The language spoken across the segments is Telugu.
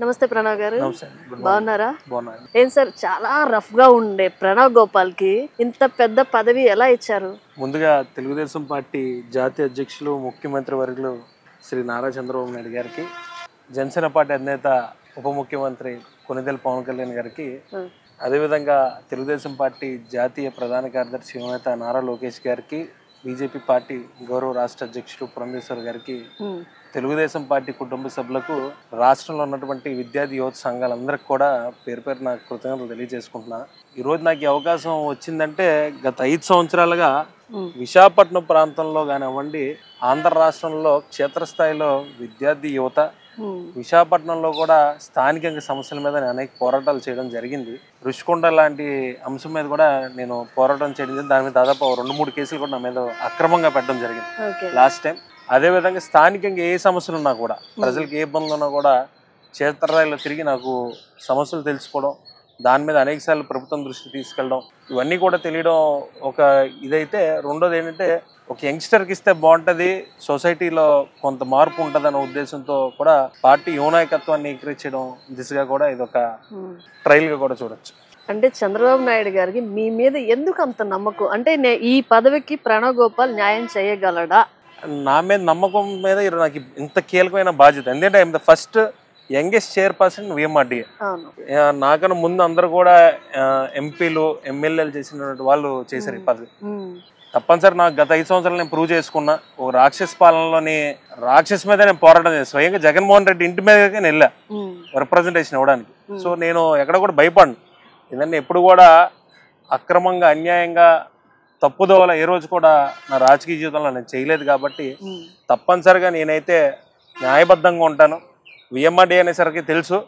నమస్తే ప్రణవ్ గారు. నమస్తే. బాగున్నారా? బాగున్నాను. ఏం సార్ చాలా రఫ్ గా ఉండే ప్రణవ్ గోపాల్ కి ఇంత పెద్ద పదవి ఎలా ఇచ్చారు? ముందుగా తెలుగుదేశం పార్టీ జాతీయ అధ్యక్షులు ముఖ్యమంత్రి వర్యులు శ్రీ నారా చంద్రబాబు నాయుడు గారికి, జనసేన పార్టీ అధినేత ఉప ముఖ్యమంత్రి కొనిదెల పవన్ కళ్యాణ్ గారికి, అదేవిధంగా తెలుగుదేశం పార్టీ జాతీయ ప్రధాన కార్యదర్శి యువనేత నారా లోకేష్ గారికి, బీజేపీ పార్టీ గౌరవ రాష్ట్ర అధ్యక్షుడు పురంధేశ్వర్ గారికి, తెలుగుదేశం పార్టీ కుటుంబ సభ్యులకు, రాష్ట్రంలో ఉన్నటువంటి విద్యార్థి యువత సంఘాలందరికీ కూడా పేరు పేరు నాకు కృతజ్ఞతలు తెలియజేసుకుంటున్నా. ఈరోజు నాకు ఈ అవకాశం వచ్చిందంటే గత 5 సంవత్సరాలుగా విశాఖపట్నం ప్రాంతంలో కానివ్వండి, ఆంధ్ర రాష్ట్రంలో క్షేత్రస్థాయిలో విద్యార్థి యువత, విశాఖపట్నంలో కూడా స్థానికంగా సమస్యల మీద అనేక పోరాటాలు చేయడం జరిగింది. రుషికొండ లాంటి అంశం మీద కూడా నేను పోరాటం చేయడం జరిగింది. దాని మీద దాదాపు 2-3 కేసులు కూడా నా మీద అక్రమంగా పెట్టడం జరిగింది లాస్ట్ టైం. అదేవిధంగా స్థానికంగా ఏ సమస్యలు ఉన్నా కూడా, ప్రజలకు ఏ ఇబ్బందులు ఉన్నా కూడా క్షేత్రస్థాయిలో తిరిగి నాకు సమస్యలు తెలుసుకోవడం, దాని మీద అనేకసార్లు ప్రభుత్వం దృష్టి తీసుకెళ్ళడం, ఇవన్నీ కూడా తెలియడం ఒక ఇదైతే. రెండోది ఏంటంటే, ఒక యంగ్స్టర్కి ఇస్తే బాగుంటుంది, సొసైటీలో కొంత మార్పు ఉంటుందన్న ఉద్దేశంతో కూడా పార్టీ యువనాయకత్వాన్ని ఎంకరేజ్ చేయడం దిశగా కూడా ఇది ఒక ట్రయల్గా కూడా చూడొచ్చు. అంటే చంద్రబాబు నాయుడు గారికి మీ మీద ఎందుకు అంత నమ్మకం? అంటే ఈ పదవికి ప్రణవ్ గోపాల్ న్యాయం చేయగలడా? నా మీద నమ్మకం మీద నాకు ఇంత కీలకమైన బాధ్యత. ఎందుకంటే I'm the first youngest chairperson VMRDA. నాకన్నా ముందు అందరూ కూడా ఎంపీలు, ఎమ్మెల్యేలు చేసినటువంటి వాళ్ళు చేశారు ఈ పదవి. తప్పనిసరి నాకు గత 5 సంవత్సరాలు నేను ప్రూవ్ చేసుకున్నా. ఓ రాక్షస పాలనలోని రాక్షస్ మీద నేను పోరాటం చేస్తాను. స్వయంగా జగన్మోహన్ రెడ్డి ఇంటి మీదకి నేను వెళ్ళా రిప్రజెంటేషన్ ఇవ్వడానికి. సో నేను ఎక్కడ కూడా భయపడను. ఎందుకంటే ఎప్పుడు కూడా అక్రమంగా, అన్యాయంగా, తప్పుదోవల ఏ రోజు కూడా నా రాజకీయ జీవితంలో నేను చేయలేదు. కాబట్టి తప్పనిసరిగా నేనైతే న్యాయబద్ధంగా ఉంటాను. విఎంఆర్డీ అనేసరికి తెలుసు,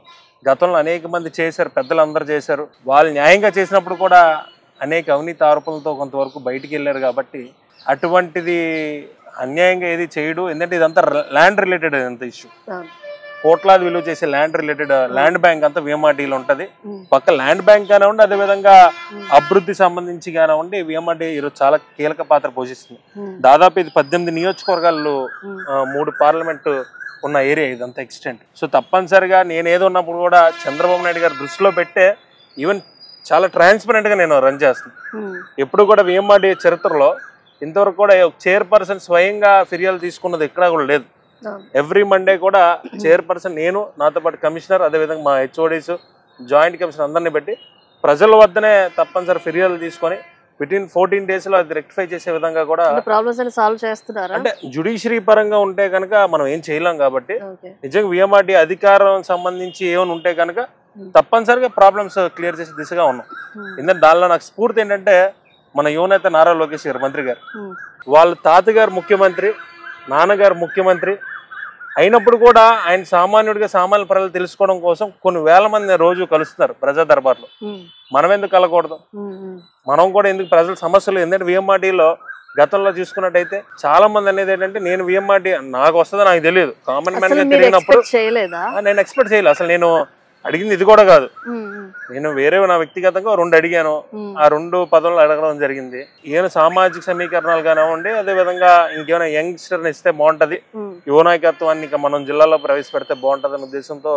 గతంలో అనేక మంది చేశారు, పెద్దలు అందరూ చేశారు. వాళ్ళు న్యాయంగా చేసినప్పుడు కూడా అనేక అవినీతి ఆరోపణలతో కొంతవరకు బయటికి వెళ్ళారు. కాబట్టి అటువంటిది అన్యాయంగా ఏది చేయడు. ఎందుకంటే ఇదంతా ల్యాండ్ రిలేటెడ్ అంత ఇష్యూ. కోట్లాది విలువ చేసే ల్యాండ్ రిలేటెడ్ ల్యాండ్ బ్యాంక్ అంతా విఎంఆర్డీలో ఉంటుంది. పక్క ల్యాండ్ బ్యాంక్ కానివ్వండి, అదేవిధంగా అభివృద్ధి సంబంధించి కానివ్వండి, విఎంఆర్డీ ఈరోజు చాలా కీలక పాత్ర పోషిస్తుంది. దాదాపు ఇది 18 నియోజకవర్గాలు, 3 పార్లమెంటు ఉన్న ఏరియా ఇదంతా ఎక్స్టెంట్. సో తప్పనిసరిగా నేను ఏదో ఉన్నప్పుడు కూడా చంద్రబాబు నాయుడు గారు దృష్టిలో పెట్టే ఈవెన్ చాలా ట్రాన్స్పరెంట్గా నేను రన్ చేస్తాను. ఎప్పుడు కూడా విఎంఆర్డీ చరిత్రలో ఇంతవరకు కూడా చైర్పర్సన్ స్వయంగా ఫిర్యాదు తీసుకున్నది ఎక్కడా కూడా లేదు. ఎవ్రీ మండే కూడా చైర్పర్సన్ నేను, నాతో పాటు కమిషనర్, అదేవిధంగా మా హెచ్ఓడీస్, జాయింట్ కమిషనర్ అందరినీ పెట్టి ప్రజల వద్దనే తప్పనిసరి ఫిర్యాదులు తీసుకొని వితిన్ 14 daysలో అది రెక్టిఫై చేసే విధంగా కూడా ప్రాబ్లమ్స్ సాల్వ్ చేస్తున్నారు. అంటే జ్యుడిషియరీ పరంగా ఉంటే కనుక మనం ఏం చేయలేం. కాబట్టి నిజంగా విఎంఆర్డీ అధికారం సంబంధించి ఏమైనా ఉంటే కనుక తప్పనిసరిగా ప్రాబ్లమ్స్ క్లియర్ చేసే దిశగా ఉన్నాం. ఎందుకంటే దానిలో నాకు స్ఫూర్తి ఏంటంటే, మన యువనేత నారా లోకేష్ గారు, మంత్రి గారు, వాళ్ళ తాతగారు ముఖ్యమంత్రి, నాన్నగారు ముఖ్యమంత్రి అయినప్పుడు కూడా ఆయన సామాన్యుడిగా సామాన్య ప్రజలు తెలుసుకోవడం కోసం కొన్ని వేల మంది రోజు కలుస్తున్నారు ప్రజా దర్బార్లో. మనం ఎందుకు కలగకూడదు? మనం కూడా ఎందుకు ప్రజల సమస్యలు? ఎందుకంటే విఎంఆర్డీలో గతంలో చూసుకున్నట్టయితే చాలా మంది అనేది ఏంటంటే, నేను విఎంఆర్డీ నాకు వస్తుందో నాకు తెలియదు, కామన్ మ్యాన్ గా తిరిగినప్పుడు నేను ఎక్స్పెక్ట్ చేయలేదు. అసలు నేను అడిగింది ఇది కూడా కాదు. నేను వేరే నా వ్యక్తిగతంగా 2 అడిగాను. ఆ 2 పదవులు అడగడం జరిగింది. ఈయన సామాజిక సమీకరణాలు కానివ్వండి, అదేవిధంగా ఇంకేమైనా యంగ్స్టర్ని ఇస్తే బాగుంటది, యువ నాయకత్వాన్ని మనం జిల్లాలో ప్రవేశపెడితే బాగుంటది అనే ఉద్దేశంతో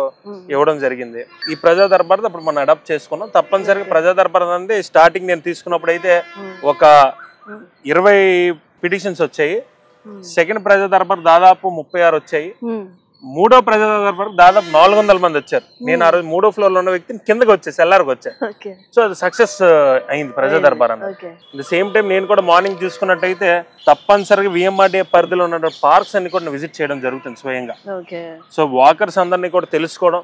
ఇవ్వడం జరిగింది. ఈ ప్రజా దర్బార్ అప్పుడు మనం అడాప్ట్ చేసుకున్నాం. తప్పనిసరిగా ప్రజా దర్బార్ అనేది స్టార్టింగ్ నేను తీసుకున్నప్పుడు అయితే ఒక 20 పిటిషన్స్ వచ్చాయి. సెకండ్ ప్రజా దర్బార్ దాదాపు 36 వచ్చాయి. మూడో ప్రజా దర్బార్ దాదాపు 400 మంది వచ్చారు. నేను ఆ రోజు 3వ ఫ్లోర్ లో ఉన్న వ్యక్తిని కిందకి వచ్చేసి ఎల్లారికి వచ్చా. సో అది సక్సెస్ అయింది ప్రజా దర్బార్ అన్నది. ద సేమ్ టైం నేను కూడా మార్నింగ్ చూసుకున్నట్టయితే తప్పనిసరిగా విఎంఆర్డీ పరిధిలో ఉన్న పార్క్స్ అన్ని కూడా విజిట్ చేయడం జరుగుతుంది స్వయంగా. సో వాకర్స్ అందరినీ కూడా తెలుసుకోవడం,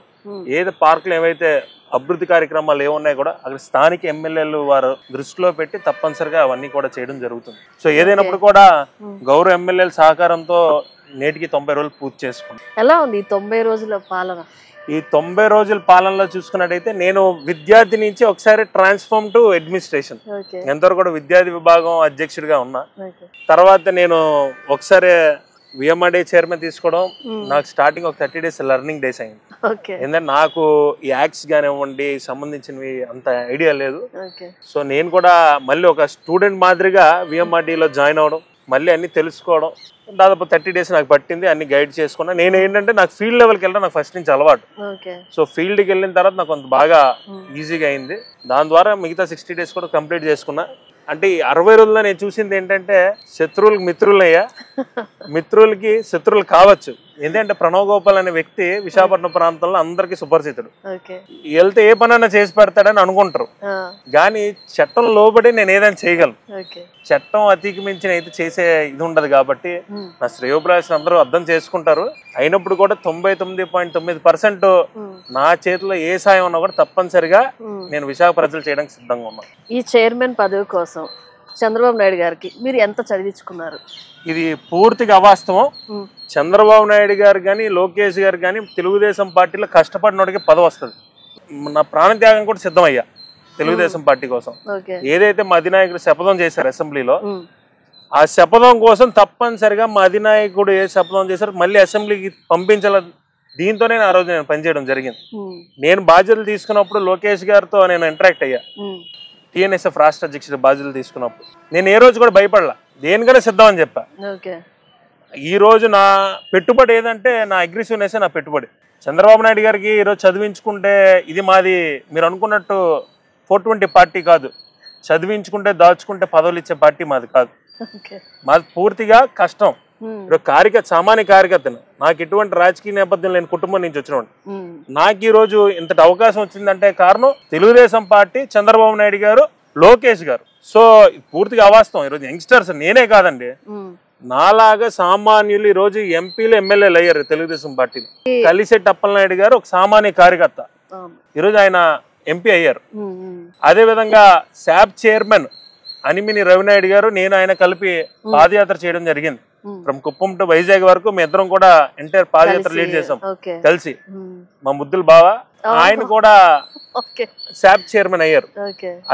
ఏది పార్కులు ఏవైతే అభివృద్ధి కార్యక్రమాలు ఏమున్నాయి కూడా అక్కడ స్థానిక ఎమ్మెల్యేలు వారు దృష్టిలో పెట్టి తప్పనిసరిగా అవన్నీ కూడా చేయడం జరుగుతుంది. సో ఏదైనప్పుడు కూడా గౌరవ ఎమ్మెల్యేల సహకారంతో నేటికి 90 రోజులు పూర్తి చేసుకున్నాం. ఎలా ఉంది ఈ 90 రోజుల పాలన? ఈ 90 రోజుల పాలనలో చూసుకున్నట్టయితే నేను విద్యార్థి నుంచి ఒకసారి ట్రాన్స్ఫార్మ్ టు అడ్మినిస్ట్రేషన్, ఎంతవరకు కూడా విద్యార్థి విభాగం అధ్యక్షుడిగా ఉన్నా. తర్వాత నేను ఒకసారి విఎంఆర్డీ చైర్మన్ తీసుకోవడం నాకు స్టార్టింగ్ ఒక 30 days లెర్నింగ్ డేస్ అయింది. ఎందుకంటే నాకు ఈ యాక్ట్స్ కానివ్వండి సంబంధించినవి అంత ఐడియా లేదు. సో నేను కూడా మళ్ళీ ఒక స్టూడెంట్ మాదిరిగా విఎంఆర్డీలో జాయిన్ అవ్వడం, మళ్ళీ అన్ని తెలుసుకోవడం దాదాపు 30 days నాకు పట్టింది, అన్ని గైడ్ చేసుకున్నా. నేను ఏంటంటే నాకు ఫీల్డ్ లెవెల్కి వెళ్ళడం నాకు ఫస్ట్ నుంచి అలవాటు. సో ఫీల్డ్కి వెళ్ళిన తర్వాత నాకు కొంత బాగా ఈజీగా అయింది. దాని ద్వారా మిగతా 60 days కూడా కంప్లీట్ చేసుకున్నా. అంటే ఈ 60 రోజుల్లో నేను చూసింది ఏంటంటే శత్రువులకు మిత్రులయ్యా, మిత్రులకి శత్రువులు కావచ్చు. ఎందుకంటే ప్రణవ్ గోపాల్ అనే వ్యక్తి విశాఖపట్నం ప్రాంతంలో అందరికి సుపరిచితుడు. వెళ్తే ఏ పనైనా చేసి పెడతాడని అనుకుంటారు, కానీ చట్టం లోబడి నేను ఏదైనా చేయగలను. చట్టం అతిక్రమించిన అయితే చేసే ఇది ఉండదు. కాబట్టి నా శ్రేయోభిలాషులు అందరూ అర్థం చేసుకుంటారు. అయినప్పుడు కూడా 99.9% నా చేతిలో ఏ సాయం ఉన్నా కూడా తప్పనిసరిగా నేను విశాఖ ప్రజలు చేయడానికి సిద్ధంగా ఉన్నాను. ఈ చైర్మన్ పదవి కోసం చంద్రబాబు నాయుడు గారికి మీరు ఎంత చదివించుకున్నారు? ఇది పూర్తిగా అవాస్తవం. చంద్రబాబు నాయుడు గారు కానీ లోకేష్ గారు కానీ తెలుగుదేశం పార్టీలో కష్టపడినోడికి పదవి వస్తుంది. నా ప్రాణత్యాగం కూడా సిద్ధమయ్యా తెలుగుదేశం పార్టీ కోసం. ఏదైతే మా అధినాయకుడు శపథం చేశారు అసెంబ్లీలో, ఆ శపథం కోసం తప్పనిసరిగా మా అధినాయకుడు ఏ శపథం చేశారు మళ్ళీ అసెంబ్లీకి పంపించాల. దీంతోనే ఆ రోజు నేను పనిచేయడం జరిగింది. నేను బాధ్యతలు తీసుకున్నప్పుడు లోకేష్ గారితో నేను ఇంటరాక్ట్ అయ్యా. టీఎన్ఎస్ఎఫ్ రాష్ట్ర అధ్యక్షుడు బాధ్యతలు తీసుకున్నప్పుడు నేను ఏ రోజు కూడా భయపడలా, దేనికైనా సిద్ధం అని చెప్పా. ఈ రోజు నా పెట్టుబడి ఏదంటే నా అగ్రెసివ్నెస్ నా పెట్టుబడి. చంద్రబాబు నాయుడు గారికి ఈరోజు చదివించుకుంటే ఇది మాది మీరు అనుకున్నట్టు 420 పార్టీ కాదు. చదివించుకుంటే దాచుకుంటే పదవులు ఇచ్చే పార్టీ మాది కాదు. మాది పూర్తిగా కష్టం. సామాన్య కార్యకర్తను, నాకు ఎటువంటి రాజకీయ నేపథ్యం లేని కుటుంబం నుంచి వచ్చినవాడు. నాకు ఈ రోజు ఇంతటి అవకాశం వచ్చిందంటే కారణం తెలుగుదేశం పార్టీ, చంద్రబాబు నాయుడు గారు, లోకేష్ గారు. సో పూర్తిగా అవాస్తవం. ఈరోజు యంగ్స్టర్స్ నేనే కాదండి, నాలాగా సామాన్యులు ఈ రోజు ఎంపీలు ఎమ్మెల్యేలు అయ్యారు తెలుగుదేశం పార్టీలో. కలిశెట్టి అప్పలనాయుడు గారు ఒక సామాన్య కార్యకర్త, ఈరోజు ఆయన ఎంపీ అయ్యారు. అదే విధంగా శాప్ చైర్మన్ అనిమిని రవినాయుడు గారు, నేను ఆయన కలిపి పాదయాత్ర చేయడం జరిగింది. ఫ్రమ్ కుప్పం టు వైజాగ్ వరకు మీ ఇద్దరం కూడా ఎంటైర్ పాదయాత్ర లీడ్ చేసాం కలిసి. మా ముద్దులు బావ ఆయన కూడా శాప్ చైర్మన్ అయ్యారు.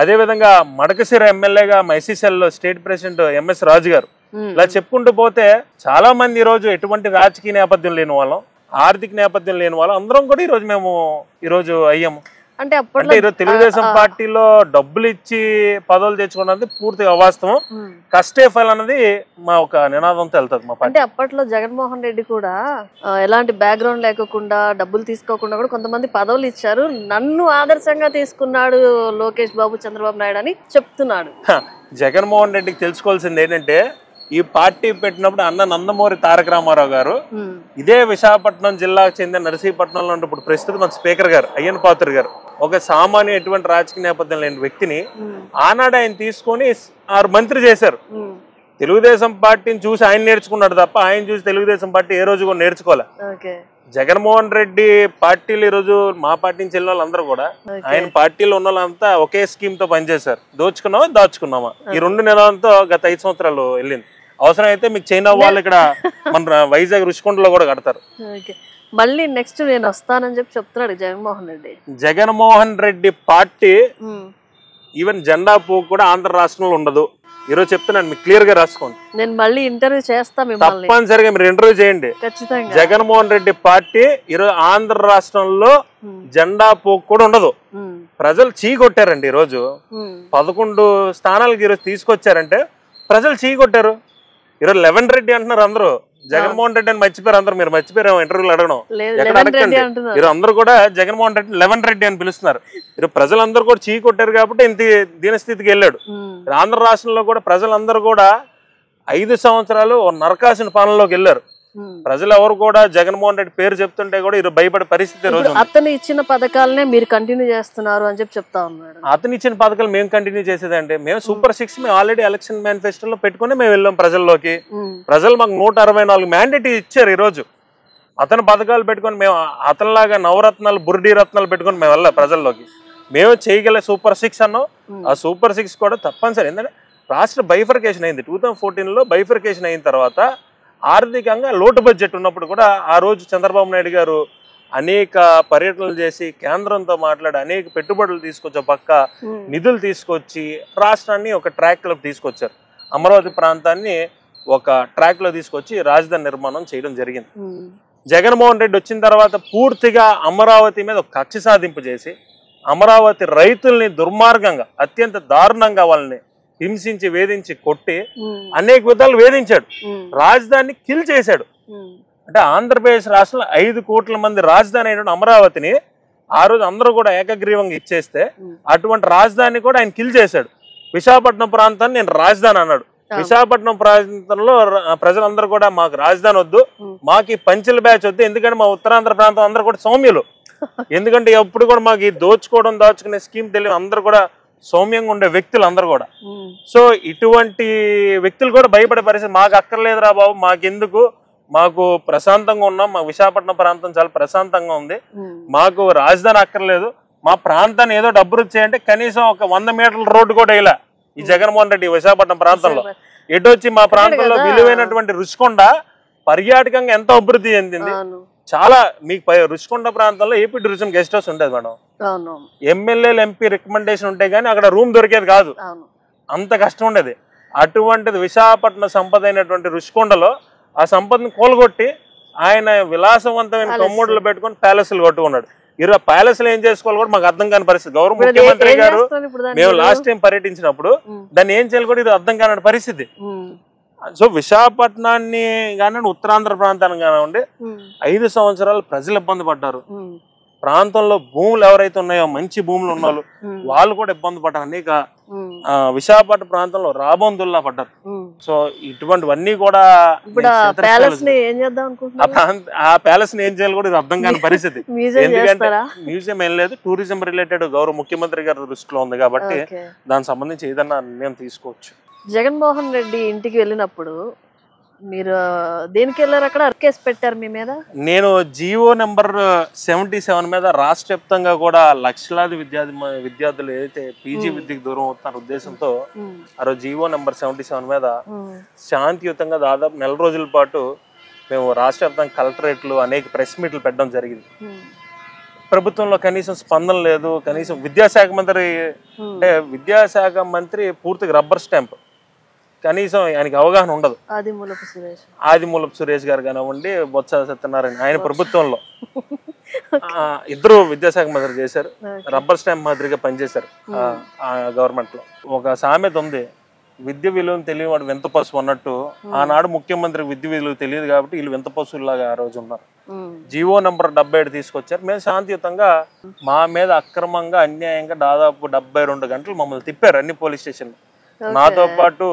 అదే విధంగా మడకశిర ఎమ్మెల్యేగా మా ఎస్సీసీఎల్ స్టేట్ ప్రెసిడెంట్ ఎంఎస్ రాజు గారు. ఇలా చెప్పుకుంటూ పోతే చాలా మంది ఈ రోజు ఎటువంటి రాజకీయ నేపథ్యం లేని వాళ్ళం, ఆర్థిక నేపథ్యం లేని వాళ్ళం అందరం కూడా ఈ రోజు మేము ఈ రోజు అయ్యాము. అంటే ఈరోజు తెలుగుదేశం పార్టీలో డబ్బులు ఇచ్చి పదవులు తెచ్చుకున్నది పూర్తిగా అవాస్తవం. కష్టే ఫైల్ అన్నది మా ఒక నినాదంతో వెళ్తుంది మా పార్టీ. అంటే అప్పట్లో జగన్మోహన్ రెడ్డి కూడా ఎలాంటి బ్యాక్గ్రౌండ్ లేకుండా డబ్బులు తీసుకోకుండా కూడా కొంతమంది పదవులు ఇచ్చారు. నన్ను ఆదర్శంగా తీసుకున్నాడు లోకేష్ బాబు, చంద్రబాబు నాయుడు అని చెప్తున్నాడు. జగన్మోహన్ రెడ్డికి తెలుసుకోవాల్సింది ఏంటంటే, ఈ పార్టీ పెట్టినప్పుడు అన్న నందమూరి తారక రామారావు గారు ఇదే విశాఖపట్నం జిల్లాకు చెందిన నరసీపట్నంలో ఉంటే ఇప్పుడు ప్రస్తుతం మన స్పీకర్ గారు అయ్యన్ పాత్ర గారు ఒక సామాన్య ఎటువంటి రాజకీయ నేపథ్యం లేని వ్యక్తిని ఆనాడు ఆయన తీసుకొని 6 మంత్రి చేశారు. తెలుగుదేశం పార్టీని చూసి ఆయన నేర్చుకున్నాడు తప్ప ఆయన చూసి తెలుగుదేశం పార్టీ ఏ రోజు కూడా నేర్చుకోలే. జగన్మోహన్ రెడ్డి పార్టీలు ఈ రోజు మా పార్టీ నుంచి వెళ్ళిన వాళ్ళందరూ కూడా ఆయన పార్టీలో ఉన్న వాళ్ళంతా ఒకే స్కీమ్ తో పనిచేశారు. దోచుకున్నామా దాచుకున్నామా ఈ 2 నెలలతో గత 5 సంవత్సరాలు వెళ్ళింది. అవసరం అయితే మీకు చైనా వాళ్ళు ఇక్కడ మన వైజాగ్ రుషికొండలో కూడా కడతారు. మళ్ళీ నెక్స్ట్ నేను వస్తానని చెప్పి చెప్తున్నాడు జగన్మోహన్ రెడ్డి. జగన్మోహన్ రెడ్డి పార్టీ ఈవెన్ జెండా పువ్వు కూడా ఆంధ్ర రాష్ట్రంలో ఉండదు. ఈరోజు చెప్తున్నాను, మీకు క్లియర్ గా రాసుకోండి. నేను మళ్ళీ ఇంటర్వ్యూ చేస్తా, తప్పనిసరిగా మీరు ఇంటర్వ్యూ చేయండి. జగన్మోహన్ రెడ్డి పార్టీ ఈరోజు ఆంధ్ర రాష్ట్రంలో జెండా పువ్వు కూడా ఉండదు. ప్రజలు చీ కొట్టారండి. ఈరోజు 11 స్థానాలకు ఈరోజు తీసుకొచ్చారంటే ప్రజలు చీ కొట్టారు. ఈరోజు 11 రెడ్డి అంటున్నారు అందరూ. జగన్మోహన్ రెడ్డి అని మర్చిపోయారు అందరూ. మీరు మర్చిపోయారు ఇంటర్వ్యూలు అడగడం, ఎక్కడ అడగండి. మీరు అందరూ కూడా జగన్మోహన్ రెడ్డి 11 రెడ్డి అని పిలుస్తున్నారు. మీరు ప్రజలందరూ కూడా చీ కొట్టారు కాబట్టి ఇంత దీనస్థితికి వెళ్ళాడు. ఆంధ్ర రాష్ట్రంలో కూడా ప్రజలందరూ కూడా 5 సంవత్సరాలు నరకాసిన పాలనలోకి వెళ్ళారు. ప్రజలు ఎవరు కూడా జగన్మోహన్ రెడ్డి పేరు చెప్తుంటే కూడా ఈరోజు భయపడే పరిస్థితి రోజు. అతను ఇచ్చిన పథకాలనే మీరు కంటిన్యూ చేస్తున్నారు అని చెప్పి చెప్తా ఉన్నాడు. అతను ఇచ్చిన పథకాలు మేము కంటిన్యూ చేసేదంటే, మేము సూపర్ 6 మేము ఆల్రెడీ ఎలక్షన్ మేనిఫెస్టోలో పెట్టుకుని మేము వెళ్ళాం ప్రజల్లోకి. ప్రజలు మాకు 164 మ్యాండేట్ ఇచ్చారు. ఈ రోజు అతను పథకాలు పెట్టుకొని మేము అతనిలాగా నవరత్నాలు బుర్డీ రత్నాలు పెట్టుకొని మేము వెళ్ళాం ప్రజల్లోకి. మేము చేయగల సూపర్ 6 అన్నాం. ఆ సూపర్ 6 కూడా తప్పనిసరి. ఎందుకంటే రాష్ట్ర బైఫర్కేషన్ అయింది 2014లో. బైఫర్కేషన్ అయిన తర్వాత ఆర్థికంగా లోటు బడ్జెట్ ఉన్నప్పుడు కూడా ఆ రోజు చంద్రబాబు నాయుడు గారు అనేక పర్యటనలు చేసి కేంద్రంతో మాట్లాడి అనేక పెట్టుబడులు తీసుకొచ్చి పక్క నిధులు తీసుకొచ్చి రాష్ట్రాన్ని ఒక ట్రాక్ లో తీసుకొచ్చారు. అమరావతి ప్రాంతాన్ని ఒక ట్రాక్ లో తీసుకొచ్చి రాజధాని నిర్మాణం చేయడం జరిగింది. జగన్మోహన్ రెడ్డి వచ్చిన తర్వాత పూర్తిగా అమరావతి మీద ఒక కక్ష సాధింపు చేసి అమరావతి రైతుల్ని దుర్మార్గంగా అత్యంత దారుణంగా వాళ్ళని హింసించి వేధించి కొట్టి అనేక విధాలు వేధించాడు, రాజధానిని కిల్ చేశాడు. అంటే ఆంధ్రప్రదేశ్ రాష్ట్రంలో 5 కోట్ల మంది రాజధాని అయిన అమరావతిని ఆ రోజు అందరూ కూడా ఏకగ్రీవంగా ఇచ్చేస్తే అటువంటి రాజధాని కూడా ఆయన కిల్ చేశాడు. విశాఖపట్నం ప్రాంతాన్ని నేను రాజధాని అన్నాడు. విశాఖపట్నం ప్రాంతంలో ప్రజలందరూ కూడా మాకు రాజధాని వద్దు, మాకు ఈ పంచెల బ్యాచ్ వద్దు, ఎందుకంటే మా ఉత్తరాంధ్ర ప్రాంతం అందరూ కూడా సౌమ్యులు, ఎందుకంటే ఎప్పుడు కూడా మాకు ఈ దాచుకునే స్కీమ్ తెలియదు, అందరూ కూడా సౌమ్యంగా ఉండే వ్యక్తులు అందరూ కూడా. సో ఇటువంటి వ్యక్తులు కూడా భయపడే పరిస్థితి, మాకు అక్కర్లేదురా బాబు, మాకెందుకు, మాకు ప్రశాంతంగా ఉన్నాం, మా విశాఖపట్నం ప్రాంతం చాలా ప్రశాంతంగా ఉంది, మాకు రాజధాని అక్కర్లేదు, మా ప్రాంతాన్ని ఏదో డబ్బులు చేయంటే కనీసం ఒక 100 మీటర్ల రోడ్డు కూడా ఇలా ఈ జగన్మోహన్ రెడ్డి విశాఖపట్నం ప్రాంతంలో ఎటు వచ్చి మా ప్రాంతంలో విలువైనటువంటి రుషికొండ పర్యాటకంగా ఎంతో అభివృద్ధి చెందింది. చాలా మీకు రుషికొండ ప్రాంతంలో ఏపీ టూరిజం గెస్ట్ హౌస్ ఉండేది మేడం, ఎమ్మెల్యేలు ఎంపీ రికమెండేషన్ ఉంటే గానీ అక్కడ రూమ్ దొరికేది కాదు, అంత కష్టం ఉండేది. అటువంటిది విశాఖపట్నం సంపద అయినటువంటి రుషికొండలో ఆ సంపదను కోలుగొట్టి ఆయన విలాసవంతమైన కొమ్ముడులు పెట్టుకుని ప్యాలెస్లు కట్టుకున్నాడు. ఇరవై ప్యాలెస్లు ఏం చేసుకోవాలి కూడా మాకు అర్థం కాని పరిస్థితి. గౌరవ ముఖ్యమంత్రి గారు మేము లాస్ట్ టైం పర్యటించినప్పుడు దాన్ని ఏం చేయాలి కూడా ఇది అర్థం కాని పరిస్థితి. సో విశాఖపట్నాన్ని కానివ్వండి, ఉత్తరాంధ్ర ప్రాంతాన్ని కానివ్వండి, 5 సంవత్సరాలు ప్రజలు ఇబ్బంది పడ్డారు. ప్రాంతంలో భూములు ఎవరైతే ఉన్నాయో మంచి భూములు ఉన్న వాళ్ళు కూడా ఇబ్బంది పడ్డారు. అనేక విశాఖపట్నం ప్రాంతంలో రాబందుల్లా పడ్డారు. సో ఇటువంటివన్నీ కూడా ఆ ప్యాలెస్ ని ఏం చేయాలి కూడా ఇది అర్థం కాని పరిస్థితి. ఎందుకంటే మ్యూజియం ఏం లేదు, టూరిజం రిలేటెడ్ గౌరవ ముఖ్యమంత్రి గారి దృష్టిలో ఉంది కాబట్టి దానికి సంబంధించి ఏదన్నా నిర్ణయం తీసుకోవచ్చు. జగన్మోహన్ రెడ్డి ఇంటికి వెళ్ళినప్పుడు మీరు దేనికి వెళ్ళారు? అక్కడ కేసు పెట్టారు మీ మీద. నేను జీవో నెంబర్ 77 మీద రాష్ట్ర వ్యాప్తంగా కూడా లక్షలాది విద్యార్థులు ఏదైతే పీజీ విద్యకు దూరం అవుతున్న ఉద్దేశంతో ఆ రోజు జీవో నెంబర్ 77 మీద శాంతియుతంగా దాదాపు 4 రోజుల పాటు మేము రాష్ట్ర వ్యాప్తంగా కలెక్టరేట్లు అనేక ప్రెస్ మీట్లు పెట్టడం జరిగింది. ప్రభుత్వంలో కనీసం స్పందన లేదు. కనీసం విద్యాశాఖ మంత్రి పూర్తిగా రబ్బర్ స్టాంప్, కనీసం ఆయనకి అవగాహన ఉండదు. ఆదిమూలపు సురేష్ గారు కానివ్వండి, బొత్స సత్యనారాయణ, ఆయన ప్రభుత్వంలో ఇద్దరు విద్యాశాఖ మంత్రి చేశారు, రబ్బర్ స్టాంప్ మాదిరిగా పనిచేశారు ఆ గవర్నమెంట్ లో. ఒక సామెత ఉంది, విద్య విలువను తెలియవాడు వింత పశువు అన్నట్టు. ఆనాడు ముఖ్యమంత్రి విద్య విలువ తెలియదు కాబట్టి వీళ్ళు వింత పశువులాగా ఆ రోజు ఉన్నారు. జీవో నెంబర్ 77 తీసుకొచ్చారు. మేము శాంతియుతంగా మా మీద అక్రమంగా అన్యాయంగా దాదాపు 72 గంటలు మమ్మల్ని తిప్పారు అన్ని పోలీస్ స్టేషన్లు. నాతో పాటు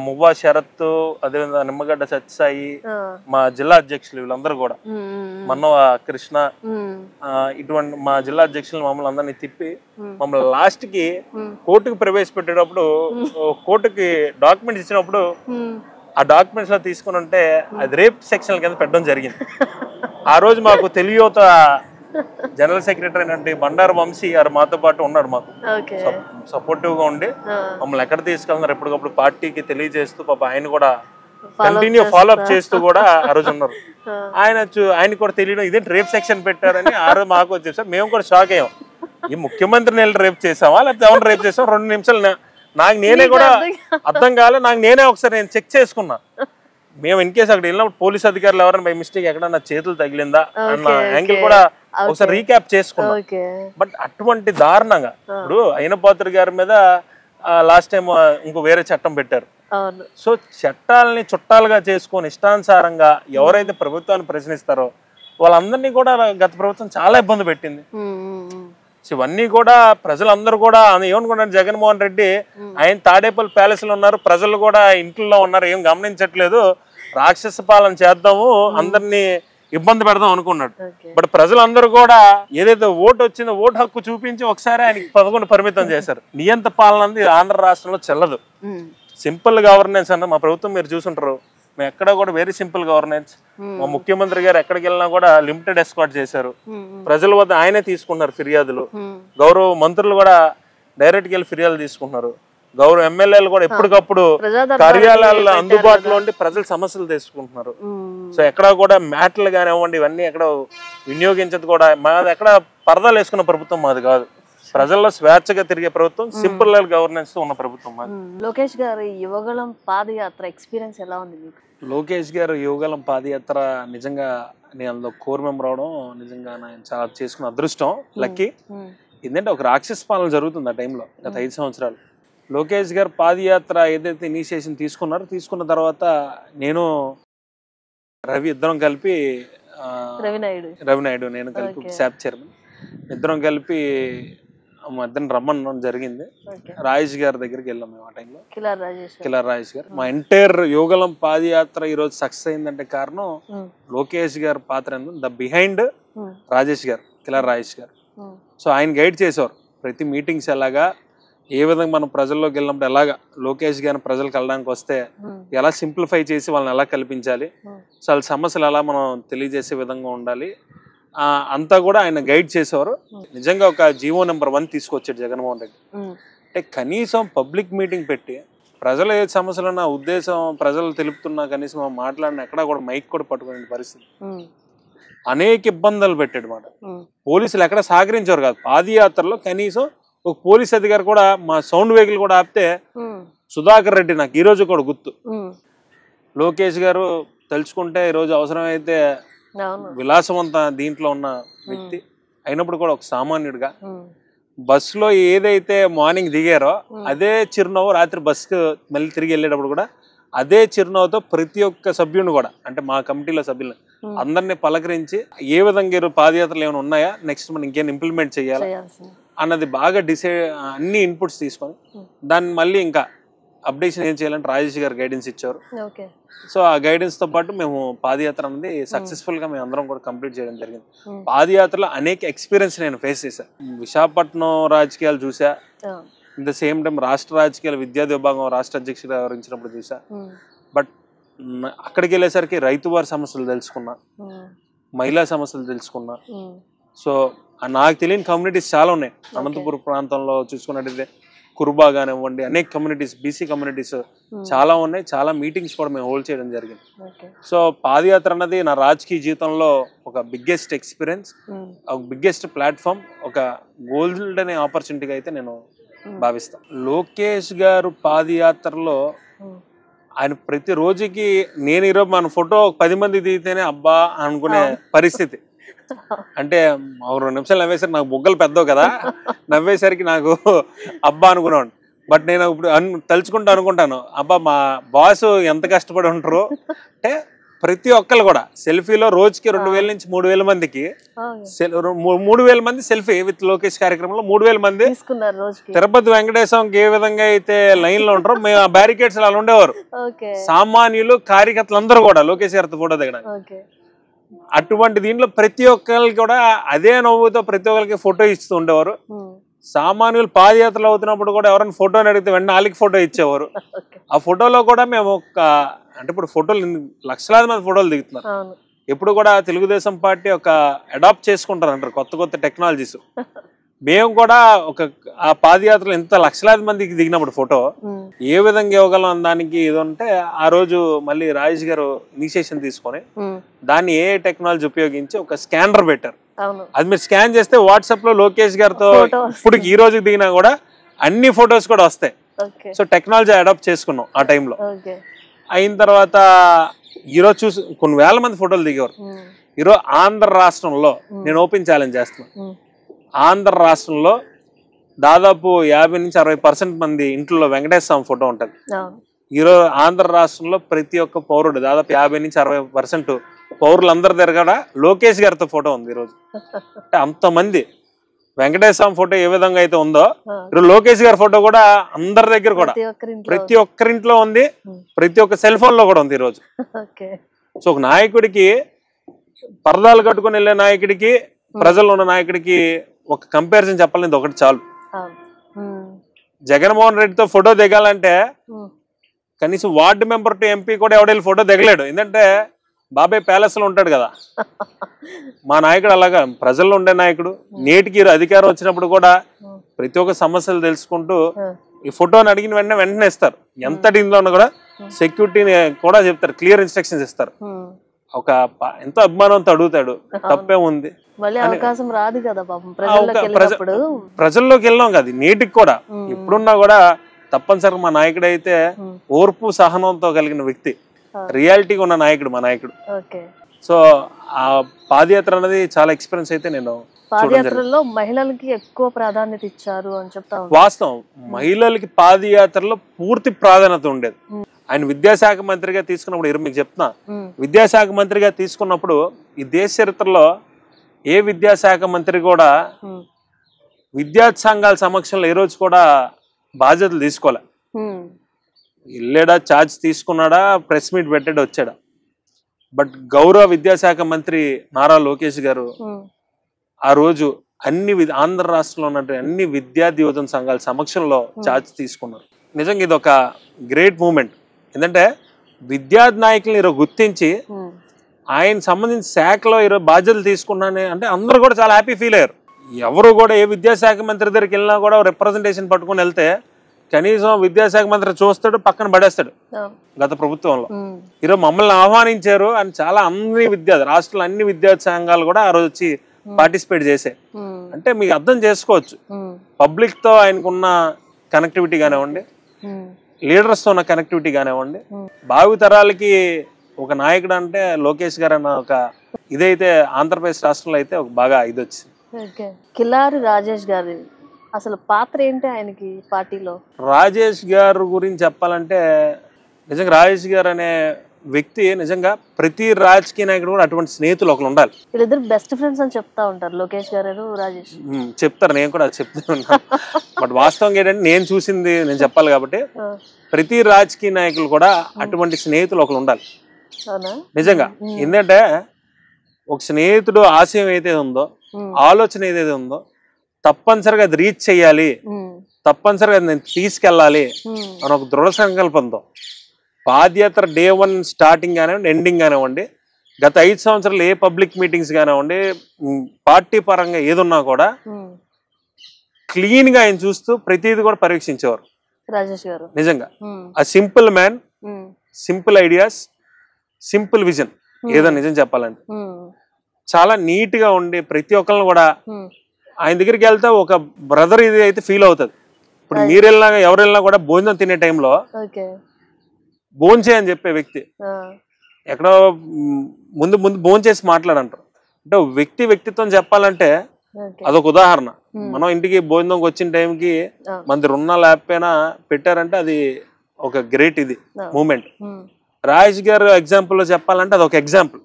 మువ్వా శరత్, అదేవిధంగా నిమ్మగడ్డ సత్యసాయి, మా జిల్లా అధ్యక్షులు వీళ్ళందరూ కూడా, మన్నవ కృష్ణ, ఇటువంటి మా జిల్లా అధ్యక్షులు మమ్మల్ని అందరినీ తిప్పి మమ్మల్ని లాస్ట్ కి కోర్టుకు ప్రవేశపెట్టేటప్పుడు, కోర్టుకి డాక్యుమెంట్స్ ఇచ్చినప్పుడు ఆ డాక్యుమెంట్స్ లో తీసుకుని ఉంటే అది రేప్ సెక్షన్ కింద పెట్టడం జరిగింది. ఆ రోజు మాకు తెలియత జనరల్ సెక్రటరీ అయినటువంటి బండారు వంశీ గారు మాతో పాటు ఉన్నాడు, మాకు సపోర్టివ్ గా ఉండి మమ్మల్ని ఎక్కడ తీసుకెళ్తున్నారు ఎప్పటికప్పుడు పార్టీకి తెలియజేస్తూ, పాప ఆయన కూడా కంటిన్యూ ఫాలో అప్ చేస్తూ కూడా ఆ రోజు ఉన్నారు. ఆయన కూడా తెలియడం ఇదేంటి రేప్ సెక్షన్ పెట్టారని ఆ రోజు మాకు వచ్చేసారు. మేము కూడా షాక్ అయ్యాం, ఈ ముఖ్యమంత్రిని రేప్ చేసామా లేకపోతే ఎవరు రేప్ చేసాం? 2 నిమిషాలు నాకు నేనే కూడా అర్థం కాలే. నాకు నేనే ఒకసారి నేను చెక్ చేసుకున్నా. మేము ఇన్ కేసు అక్కడ వెళ్ళినప్పుడు పోలీస్ అధికారులు ఎవరైనా బై మిస్టేక్ ఎక్కడన్నా చేతులు తగిలిందా అన్న యాంగిల్ కూడా ఒకసారి రీక్యాప్ చేసుకున్నాం. బట్ అటువంటి దారుణంగా ఇప్పుడు అయినపాత్రి గారి మీద లాస్ట్ టైం ఇంకో వేరే చట్టం పెట్టారు. సో చట్టాలని చుట్టాలుగా చేసుకొని ఇష్టానుసారంగా ఎవరైతే ప్రభుత్వాన్ని ప్రశ్నిస్తారో వాళ్ళందరినీ కూడా గత ప్రభుత్వం చాలా ఇబ్బంది పెట్టింది. సో ఇవన్నీ కూడా ప్రజలందరూ కూడా ఏమనుకున్నారు, జగన్మోహన్ రెడ్డి ఆయన తాడేపల్లి ప్యాలెస్ లో ఉన్నారు, ప్రజలు కూడా ఇంట్లో ఉన్నారు, ఏం గమనించట్లేదు, రాక్షస పాలన చేద్దాము, అందరినీ ఇబ్బంది పెడదాం అనుకున్నాడు. బట్ ప్రజలందరూ కూడా ఏదైతే ఓటు వచ్చిందో ఓటు హక్కు చూపించి ఒకసారి ఆయనకి 11 పరిమితం చేశారు. నియంత పాలన అనేది ఆంధ్ర రాష్ట్రంలో చెల్లదు. సింపుల్ గవర్నెన్స్ అన్న మా ప్రభుత్వం మీరు చూసుంటారు, మేము ఎక్కడ కూడా వెరీ సింపుల్ గవర్నెన్స్. మా ముఖ్యమంత్రి గారు ఎక్కడికి వెళ్ళినా కూడా లిమిటెడ్ ఎస్కాట్ చేశారు. ప్రజల వద్ద ఆయనే తీసుకున్నారు ఫిర్యాదులు. గౌరవ మంత్రులు కూడా డైరెక్ట్ గా వెళ్ళి ఫిర్యాదులు తీసుకుంటున్నారు. గౌరవ ఎమ్మెల్యేలు కూడా ఎప్పటికప్పుడు కార్యాలయాల్లో అందుబాటులో ఉండి ప్రజల సమస్యలు తీసుకుంటున్నారు. సో ఎక్కడ కూడా మ్యాట్లు కానివ్వండి ఇవన్నీ ఎక్కడ వినియోగించదు కూడా. మాది ఎక్కడ పరదాలు వేసుకున్న ప్రభుత్వం మాది కాదు. ప్రజల్లో స్వేచ్ఛగా తిరిగే ప్రభుత్వం, సింపుల్ గవర్నెన్స్ తో ఉన్న ప్రభుత్వం మాది. లోకేష్ గారు యువగళం పాదయాత్ర ఎక్స్పీరియన్స్ ఎలా ఉంది మీకు? లోకేష్ గారు యువగళం పాదయాత్ర నిజంగా నేను అందులో కోర్ మెంబర్ అవడం నిజంగా నేను చాలా చేసుకున్న అదృష్టం, లక్కీ. ఏంటంటే ఒక రాక్షస పాలన జరుగుతుంది ఆ టైంలో గత 5 సంవత్సరాలు. లోకేష్ గారు పాదయాత్ర ఏదైతే ఇనిషియేషన్ తీసుకున్న తర్వాత నేను రవి ఇద్దరం కలిపి రవి నాయుడు నేను కలిపి శాప్ చైర్మన్ ఇద్దరం కలిపి మధ్యన రమ్మడం జరిగింది. రాజేష్ గారి దగ్గరికి వెళ్ళాం మేము ఆ టైంలో, కిలార్ రాజేష్ గారు. మా ఎంటైర్ యువగలం పాదయాత్ర ఈ రోజు సక్సెస్ అయిందంటే కారణం లోకేష్ గారి పాత్ర. ద బిహైండ్ రాజేష్ గారు, కిలార్ రాజేష్ గారు. సో ఆయన గైడ్ చేసేవారు ప్రతి మీటింగ్స్ ఎలాగా, ఏ విధంగా మనం ప్రజల్లోకి వెళ్ళినప్పుడు ఎలాగా లోకేష్ గారిని ప్రజలకు వెళ్ళడానికి వస్తే ఎలా సింప్లిఫై చేసి వాళ్ళని ఎలా కల్పించాలి, సో వాళ్ళ సమస్యలు ఎలా మనం తెలియజేసే విధంగా ఉండాలి, అంతా కూడా ఆయన గైడ్ చేసేవారు. నిజంగా ఒక జీవో నెంబర్ 1 తీసుకొచ్చాడు జగన్మోహన్ రెడ్డి. అంటే కనీసం పబ్లిక్ మీటింగ్ పెట్టి ప్రజలు ఏ సమస్యలు ఉన్న ఉద్దేశం ప్రజలు తెలుపుతున్నా కనీసం మాట్లాడిన ఎక్కడా కూడా మైక్ కూడా పట్టుకునే పరిస్థితి, అనేక ఇబ్బందులు పెట్టాడు మాట. పోలీసులు ఎక్కడ సహకరించారు కాదు. పాదయాత్రలో కనీసం ఒక పోలీస్ అధికారి కూడా మా సౌండ్ వెహికల్ కూడా ఆపితే సుధాకర్ రెడ్డి నాకు ఈ రోజు కూడా గుర్తు. లోకేష్ గారు తలుచుకుంటే ఈరోజు అవసరమైతే విలాసవంత దీంట్లో ఉన్న వ్యక్తి అయినప్పుడు కూడా ఒక సామాన్యుడిగా బస్సులో ఏదైతే మార్నింగ్ దిగారో అదే చిరునవ్వు రాత్రి బస్సుకు మళ్ళీ తిరిగి వెళ్ళేటప్పుడు కూడా అదే చిరునవ్వుతో ప్రతి ఒక్క సభ్యుని కూడా, అంటే మా కమిటీలో సభ్యులు అందరినీ పలకరించి ఏ విధంగా పాదయాత్రలు ఏమైనా ఉన్నాయా, నెక్స్ట్ మనం ఇంకేం ఇంప్లిమెంట్ చేయాలి అన్నది బాగా డిసైడ్ అన్ని ఇన్పుట్స్ తీసుకొని దాన్ని మళ్ళీ ఇంకా అప్డేషన్ ఏం చేయాలంటే రాజేష్ గారు గైడెన్స్ ఇచ్చారు. సో ఆ గైడెన్స్ తో పాటు మేము పాదయాత్ర అనేది సక్సెస్ఫుల్ గా మేము అందరం కూడా కంప్లీట్ చేయడం జరిగింది. పాదయాత్రలో అనేక ఎక్స్పీరియన్స్ నేను ఫేస్ చేశాను. విశాఖపట్నం రాజకీయాలు చూసా, ఇన్ ద సేమ్ టైం రాష్ట్ర రాజకీయాలు విద్యార్థి విభాగం రాష్ట్ర అధ్యక్షుడు వ్యవహరించినప్పుడు చూసా. బట్ అక్కడికి వెళ్ళేసరికి రైతు వారి సమస్యలు తెలుసుకున్నా, మహిళా సమస్యలు తెలుసుకున్నా. సో నాకు తెలియని కమ్యూనిటీస్ చాలా ఉన్నాయి. అనంతపురం ప్రాంతంలో చూసుకున్నట్టయితే కుర్బా కానివ్వండి, అనేక కమ్యూనిటీస్, బీసీ కమ్యూనిటీస్ చాలా ఉన్నాయి. చాలా మీటింగ్స్ కూడా మేము హోల్డ్ చేయడం జరిగింది. సో పాదయాత్ర అన్నది నా రాజకీయ జీవితంలో ఒక బిగ్గెస్ట్ ఎక్స్పీరియన్స్, ఒక బిగ్గెస్ట్ ప్లాట్ఫామ్, ఒక గోల్డెన్ ఆపర్చునిటీగా అయితే నేను భావిస్తాను. లోకేష్ గారు పాదయాత్రలో ఆయన ప్రతి రోజుకి నేను ఈరోజు మన ఫోటో 10 మంది దిగితేనే అబ్బా అనుకునే పరిస్థితి. అంటే 2 నిమిషాలు నవ్వేసరికి నాకు బొగ్గలు పెద్దవు కదా, నవ్వేసరికి నాకు అబ్బా అనుకున్నాను. బట్ నేను ఇప్పుడు తలుచుకుంటూ అనుకుంటాను, అబ్బా మా బాసు ఎంత కష్టపడి ఉంటారు. అంటే ప్రతి ఒక్కరు కూడా సెల్ఫీలో రోజుకి 2000 నుంచి 3000 మందికి 3000 మంది సెల్ఫీ విత్ లోకేష్ కార్యక్రమంలో 3000 మంది తిరుపతి వెంకటేశ్వరంకి ఏ విధంగా అయితే లైన్ లో ఉంటారో మేము ఆ బ్యారికేడ్స్ అలా ఉండేవారు. సామాన్యులు కార్యకర్తలు అందరూ కూడా లోకేష్ గారితో ఫోటో దిగడానికి. అటువంటి దీంట్లో ప్రతి ఒక్కరికి కూడా అదే నవ్వుతో ప్రతి ఒక్కరికి ఫోటో ఇస్తూ ఉండేవారు. సామాన్యులు పాదయాత్రలు అవుతున్నప్పుడు కూడా ఎవరైనా ఫోటోని అడిగితే వెంటనే వాళ్ళకి ఫోటో ఇచ్చేవారు. ఆ ఫోటోలో కూడా మేము అంటే ఇప్పుడు ఫోటోలు లక్షలాది మంది ఫోటోలు దిగుతున్నారు. ఎప్పుడు కూడా తెలుగుదేశం పార్టీ ఒక అడాప్ట్ చేసుకుంటారు అంటారు కొత్త టెక్నాలజీస్. మేము కూడా ఆ పాదయాత్రలో ఎంత లక్షలాది మందికి దిగినప్పుడు ఫోటో ఏ విధంగా ఇవ్వగలం దానికి ఏదంటే ఆ రోజు మళ్ళీ రాజేష్ గారు ఇనిషియేషన్ తీసుకొని దాన్ని ఏ టెక్నాలజీ ఉపయోగించి ఒక స్కానర్ పెట్టారు. అది మీరు స్కాన్ చేస్తే వాట్సాప్ లో లోకేష్ గారితో ఇప్పుడు ఈ రోజుకి దిగినా కూడా అన్ని ఫొటోస్ కూడా వస్తాయి. సో టెక్నాలజీ అడాప్ట్ చేసుకున్నాం ఆ టైంలో. అయిన తర్వాత ఈరోజు చూసి కొన్ని వేల మంది ఫోటోలు దిగేవారు. ఈరోజు ఆంధ్ర రాష్ట్రంలో నేను ఓపెన్ ఛాలెంజ్ చేస్తున్నాను. ఆంధ్ర రాష్ట్రంలో దాదాపు 50 నుంచి 60% మంది ఇంట్లో వెంకటేశ్వర స్వామి ఫోటో ఉంటుంది. ఈరోజు ఆంధ్ర రాష్ట్రంలో ప్రతి ఒక్క పౌరుడు దాదాపు 50 నుంచి 60% పౌరులందరి దగ్గర కూడా లోకేష్ గారితో ఫోటో ఉంది ఈరోజు. అంటే అంతమంది వెంకటేశ్వర స్వామి ఫోటో ఏ విధంగా అయితే ఉందో ఈరోజు లోకేష్ గారి ఫోటో కూడా అందరి దగ్గర కూడా ప్రతి ఒక్కరింట్లో ఉంది, ప్రతి ఒక్క సెల్ ఫోన్ లో కూడా ఉంది ఈరోజు. సో ఒక నాయకుడికి పరదాలు కట్టుకుని వెళ్ళే నాయకుడికి ప్రజల్లో ఉన్న నాయకుడికి ఒక కంపారిజన్ చెప్పాలని ఒకటి చాలు. జగన్మోహన్ రెడ్డితో ఫోటో దిగాలంటే కనీసం వార్డు మెంబర్ టు ఎంపీ కూడా ఎవడెళ్ళి ఫోటో దిగలేడు. ఎందుకంటే బాబాయ్ ప్యాలెస్ లో ఉంటాడు కదా. మా నాయకుడు అలాగా ప్రజల్లో ఉండే నాయకుడు. నేటికి అధికారం వచ్చినప్పుడు కూడా ప్రతి ఒక్క సమస్యలు తెలుసుకుంటూ ఈ ఫోటోని అడిగిన వెంటనే ఇస్తారు. ఎంత దీనిలో ఉన్నా కూడా సెక్యూరిటీని కూడా చెప్తారు, క్లియర్ ఇన్స్ట్రక్షన్స్ ఇస్తారు. ఒక ఎంతో అభిమానంతో అడుగుతాడు, తప్పేముంది. ప్రజల్లోకి వెళ్ళాం కదా నేటికి కూడా. ఎప్పుడున్నా కూడా తప్పనిసరిగా మా నాయకుడు అయితే ఓర్పు సహనంతో కలిగిన వ్యక్తి, రియాలిటీగా ఉన్న నాయకుడు మా నాయకుడు. సో ఆ పాదయాత్ర అనేది చాలా ఎక్స్పీరియన్స్ అయితే నేను పాదయాత్రలో మహిళలకి ఎక్కువ ప్రాధాన్యత ఇచ్చారు అని చెప్తా ఉన్నారు. వాస్తవం, మహిళలకి పాదయాత్రలో పూర్తి ప్రాధాన్యత ఉండేది. ఆయన విద్యాశాఖ మంత్రిగా తీసుకున్నప్పుడు మీకు చెప్తున్నా, విద్యాశాఖ మంత్రిగా తీసుకున్నప్పుడు ఈ దేశ చరిత్రలో ఏ విద్యాశాఖ మంత్రి కూడా విద్యార్థి సంఘాల సమక్షంలో ఏ రోజు కూడా బాధ్యతలు తీసుకోలే. వెళ్ళాడా, ఛార్జ్ తీసుకున్నాడా, ప్రెస్ మీట్ పెట్టాడా, వచ్చాడా. బట్ గౌరవ విద్యాశాఖ మంత్రి నారా లోకేష్ గారు ఆ రోజు ఆంధ్ర రాష్ట్రంలో ఉన్న అన్ని విద్యార్థి యువజన సంఘాల సమక్షంలో ఛార్జ్ తీసుకున్నారు. నిజంగా ఇది ఒక గ్రేట్ మూమెంట్. ఎందుకంటే విద్యార్థి నాయకులను ఈరోజు గుర్తించి ఆయన సంబంధించిన శాఖలో ఈరోజు బాధ్యతలు తీసుకున్నానే అంటే అందరూ కూడా చాలా హ్యాపీ ఫీల్ అయ్యారు. ఎవరు కూడా ఏ విద్యాశాఖ మంత్రి దగ్గరికి వెళ్ళినా కూడా రిప్రజెంటేషన్ పట్టుకుని వెళ్తే కనీసం విద్యాశాఖ మంత్రి చూస్తాడు, పక్కన పడేస్తాడు. గత ప్రభుత్వంలో ఈరోజు మమ్మల్ని ఆహ్వానించారు అని చాలా రాష్ట్రంలో అన్ని విద్యార్థి సంఘాలు కూడా ఆ రోజు వచ్చి పార్టిసిపేట్ చేశాయి. అంటే మీకు అర్థం చేసుకోవచ్చు పబ్లిక్ తో ఆయనకున్న కనెక్టివిటీ కానివ్వండి, లీడర్స్ తో ఉన్న కనెక్టివిటీ కానివ్వండి. భావి తరాలకి ఒక నాయకుడు అంటే లోకేష్ గారు అన్న ఒక ఇదైతే ఆంధ్రప్రదేశ్ రాష్ట్రంలో అయితే ఒక బాగా ఇది వచ్చింది. కిలారి రాజేష్ గారి అసలు పాత్ర ఏంటి ఆయనకి పార్టీలో? రాజేష్ గారు గురించి చెప్పాలంటే నిజంగా రాజేష్ గారు అనే వ్యక్తి నిజంగా ప్రతి రాజకీయ నాయకుడు కూడా అటువంటి స్నేహితులు ఒకరు ఉండాలి. వీళ్ళిద్దరు బెస్ట్ ఫ్రెండ్స్ అని చెప్తా ఉంటారు, లోకేష్ గారు రాజేష్. చెప్తారు, నేను కూడా చెప్తున్నా. బట్ వాస్తవంగా ఏంటంటే నేను చూసింది నేను చెప్పాలి కాబట్టి ప్రతి రాజకీయ నాయకులు కూడా అటువంటి స్నేహితులు ఒకరు ఉండాలి నిజంగా. ఎందుకంటే ఒక స్నేహితుడు ఆశయం ఏదైతే ఉందో, ఆలోచన ఏదైతే ఉందో తప్పనిసరిగా అది రీచ్ చెయ్యాలి, తప్పనిసరిగా నేను తీసుకెళ్ళాలి అని ఒక దృఢ సంకల్పంతో పాదయాత్ర డే 1 స్టార్టింగ్ కానివ్వండి, ఎండింగ్ కానివ్వండి, గత 5 సంవత్సరాలు ఏ పబ్లిక్ మీటింగ్స్ కానివ్వండి, పార్టీ పరంగా ఏదున్నా కూడా క్లీన్ గా ఆయన చూస్తూ ప్రతిదీ కూడా పరీక్షించేవారు రాజేష్ గారు. నిజంగా ఆ simple man, simple ideas, simple vision. ఏదో నిజం చెప్పాలంటే చాలా నీట్ గా ఉండి ప్రతి ఒక్కరిని కూడా ఆయన దగ్గరికి వెళ్తే ఒక బ్రదర్ ఇది అయితే ఫీల్ అవుతుంది. ఇప్పుడు మీరు వెళ్ళినా ఎవరు వెళ్ళినా కూడా భోజనం తినే టైంలో భోంచే అని చెప్పే వ్యక్తి ఎక్కడో ముందు భోంచేసి మాట్లాడంటారు. అంటే వ్యక్తిత్వం చెప్పాలంటే అదొక ఉదాహరణ. మనం ఇంటికి భోజనంకి వచ్చిన టైంకి మన రున్నా లేకపోయినా పెట్టారంటే అది ఒక గ్రేట్ ఇది మూమెంట్. రాజేష్ గారు ఎగ్జాంపుల్ లో చెప్పాలంటే అదొక ఎగ్జాంపుల్.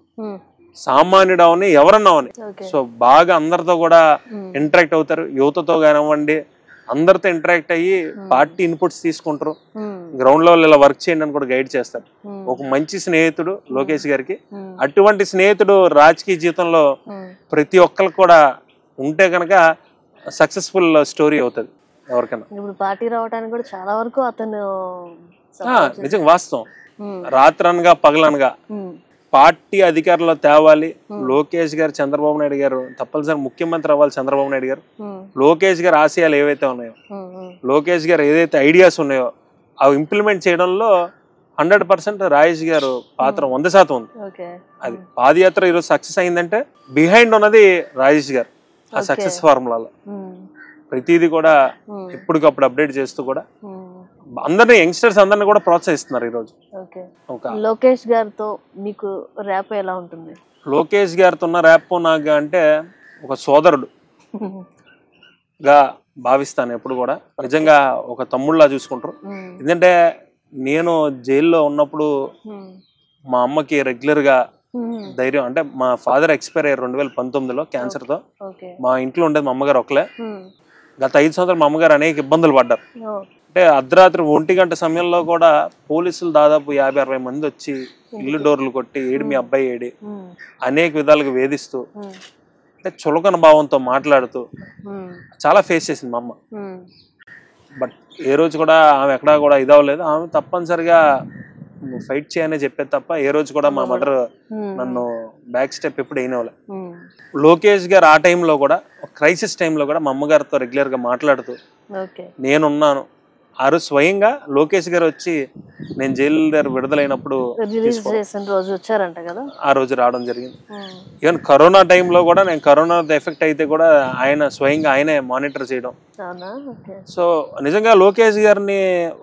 సామాన్యుడు అవని ఎవరన్నా అవని సో బాగా అందరితో కూడా ఇంటరాక్ట్ అవుతారు. యువతతో కానివ్వండి అందరితో ఇంటరాక్ట్ అయ్యి పార్టీ ఇన్పుట్స్ తీసుకుంటారు. గ్రౌండ్ లెవెల్ ఇలా వర్క్ చేయండి అని కూడా గైడ్ చేస్తారు. ఒక మంచి స్నేహితుడు లోకేష్ గారికి. అటువంటి స్నేహితుడు రాజకీయ జీవితంలో ప్రతి ఒక్కరికి కూడా ఉంటే కనుక సక్సెస్ఫుల్ స్టోరీ అవుతుంది ఎవరికైనా. ఇప్పుడు పార్టీ రావడానికి కూడా చాలా వరకు అతను నిజంగా వాస్తవం. రాత్రనగా పగలనగా పార్టీ అధికారంలో తేవాలి. లోకేష్ గారు, చంద్రబాబు నాయుడు గారు తప్పనిసరి ముఖ్యమంత్రి అవ్వాలి. చంద్రబాబు నాయుడు గారు, లోకేష్ గారు ఆశయాలు ఏవైతే ఉన్నాయో, లోకేష్ గారు ఏదైతే ఐడియాస్ ఉన్నాయో అవి ఇంప్లిమెంట్ చేయడంలో 100% రాజేష్ గారు పాత్ర 100% ఉంది. అది పాదయాత్ర ఈరోజు సక్సెస్ అయిందంటే బిహైండ్ ఉన్నది రాజేష్ గారు. ఆ సక్సెస్ ఫార్ములాలో ప్రతిదీ కూడా ఎప్పటికప్పుడు అప్డేట్ చేస్తూ కూడా అందరినీ యంగ్స్టర్స్ అందరినీ కూడా ప్రోత్సహిస్తున్నారు ఈరోజు. లోకేష్ గారితో మీకు ర్యాప్ ఎలా ఉంటుంది? లోకేష్ గారితో ఉన్న ర్యాప్ నాకు అంటే ఒక సోదరుడు గా భావిస్తాను ఎప్పుడు కూడా. నిజంగా ఒక తమ్ముళ్ళలా చూసుకుంటారు. ఎందుకంటే నేను జైల్లో ఉన్నప్పుడు మా అమ్మకి రెగ్యులర్ గా ధైర్యం అంటే మా ఫాదర్ ఎక్స్పైర్ అయ్యారు 2019లో క్యాన్సర్ తో. మా ఇంట్లో ఉండేది మా అమ్మగారు ఒకలే. గత 5 సంవత్సరాలు మా అమ్మగారు అనేక ఇబ్బందులు పడ్డారు. అంటే అర్ధరాత్రి 1 గంట సమయంలో కూడా పోలీసులు దాదాపు 50-60 మంది వచ్చి ఇల్లు డోర్లు కొట్టి ఏడి మీ అబ్బాయి ఏడి అనేక విధాలుగా వేధిస్తూ అంటే చులకన భావంతో మాట్లాడుతూ చాలా ఫేస్ చేసింది మా అమ్మ. బట్ ఏ రోజు కూడా ఆమె ఎక్కడా కూడా ఇదవలేదు. ఆమె తప్పనిసరిగా ఫైట్ చేయనే చెప్పేది తప్ప ఏ రోజు కూడా మా మదర్ నన్ను బ్యాక్ స్టెప్ ఎప్పుడు అయినవాళ్ళ. లోకేష్ గారు ఆ టైంలో కూడా క్రైసిస్ టైంలో కూడా మా అమ్మగారితో రెగ్యులర్ గా మాట్లాడుతూ నేనున్నాను. ఆ రోజు స్వయంగా లోకేష్ గారు వచ్చి నేను జైలు దగ్గర విడుదలైనప్పుడు ఆ రోజు రావడం జరిగింది. ఈవెన్ కరోనా టైంలో కూడా నేను కరోనా ఎఫెక్ట్ అయితే కూడా ఆయన స్వయంగా ఆయనే మానిటర్ చేయడం. సో నిజంగా లోకేష్ గారిని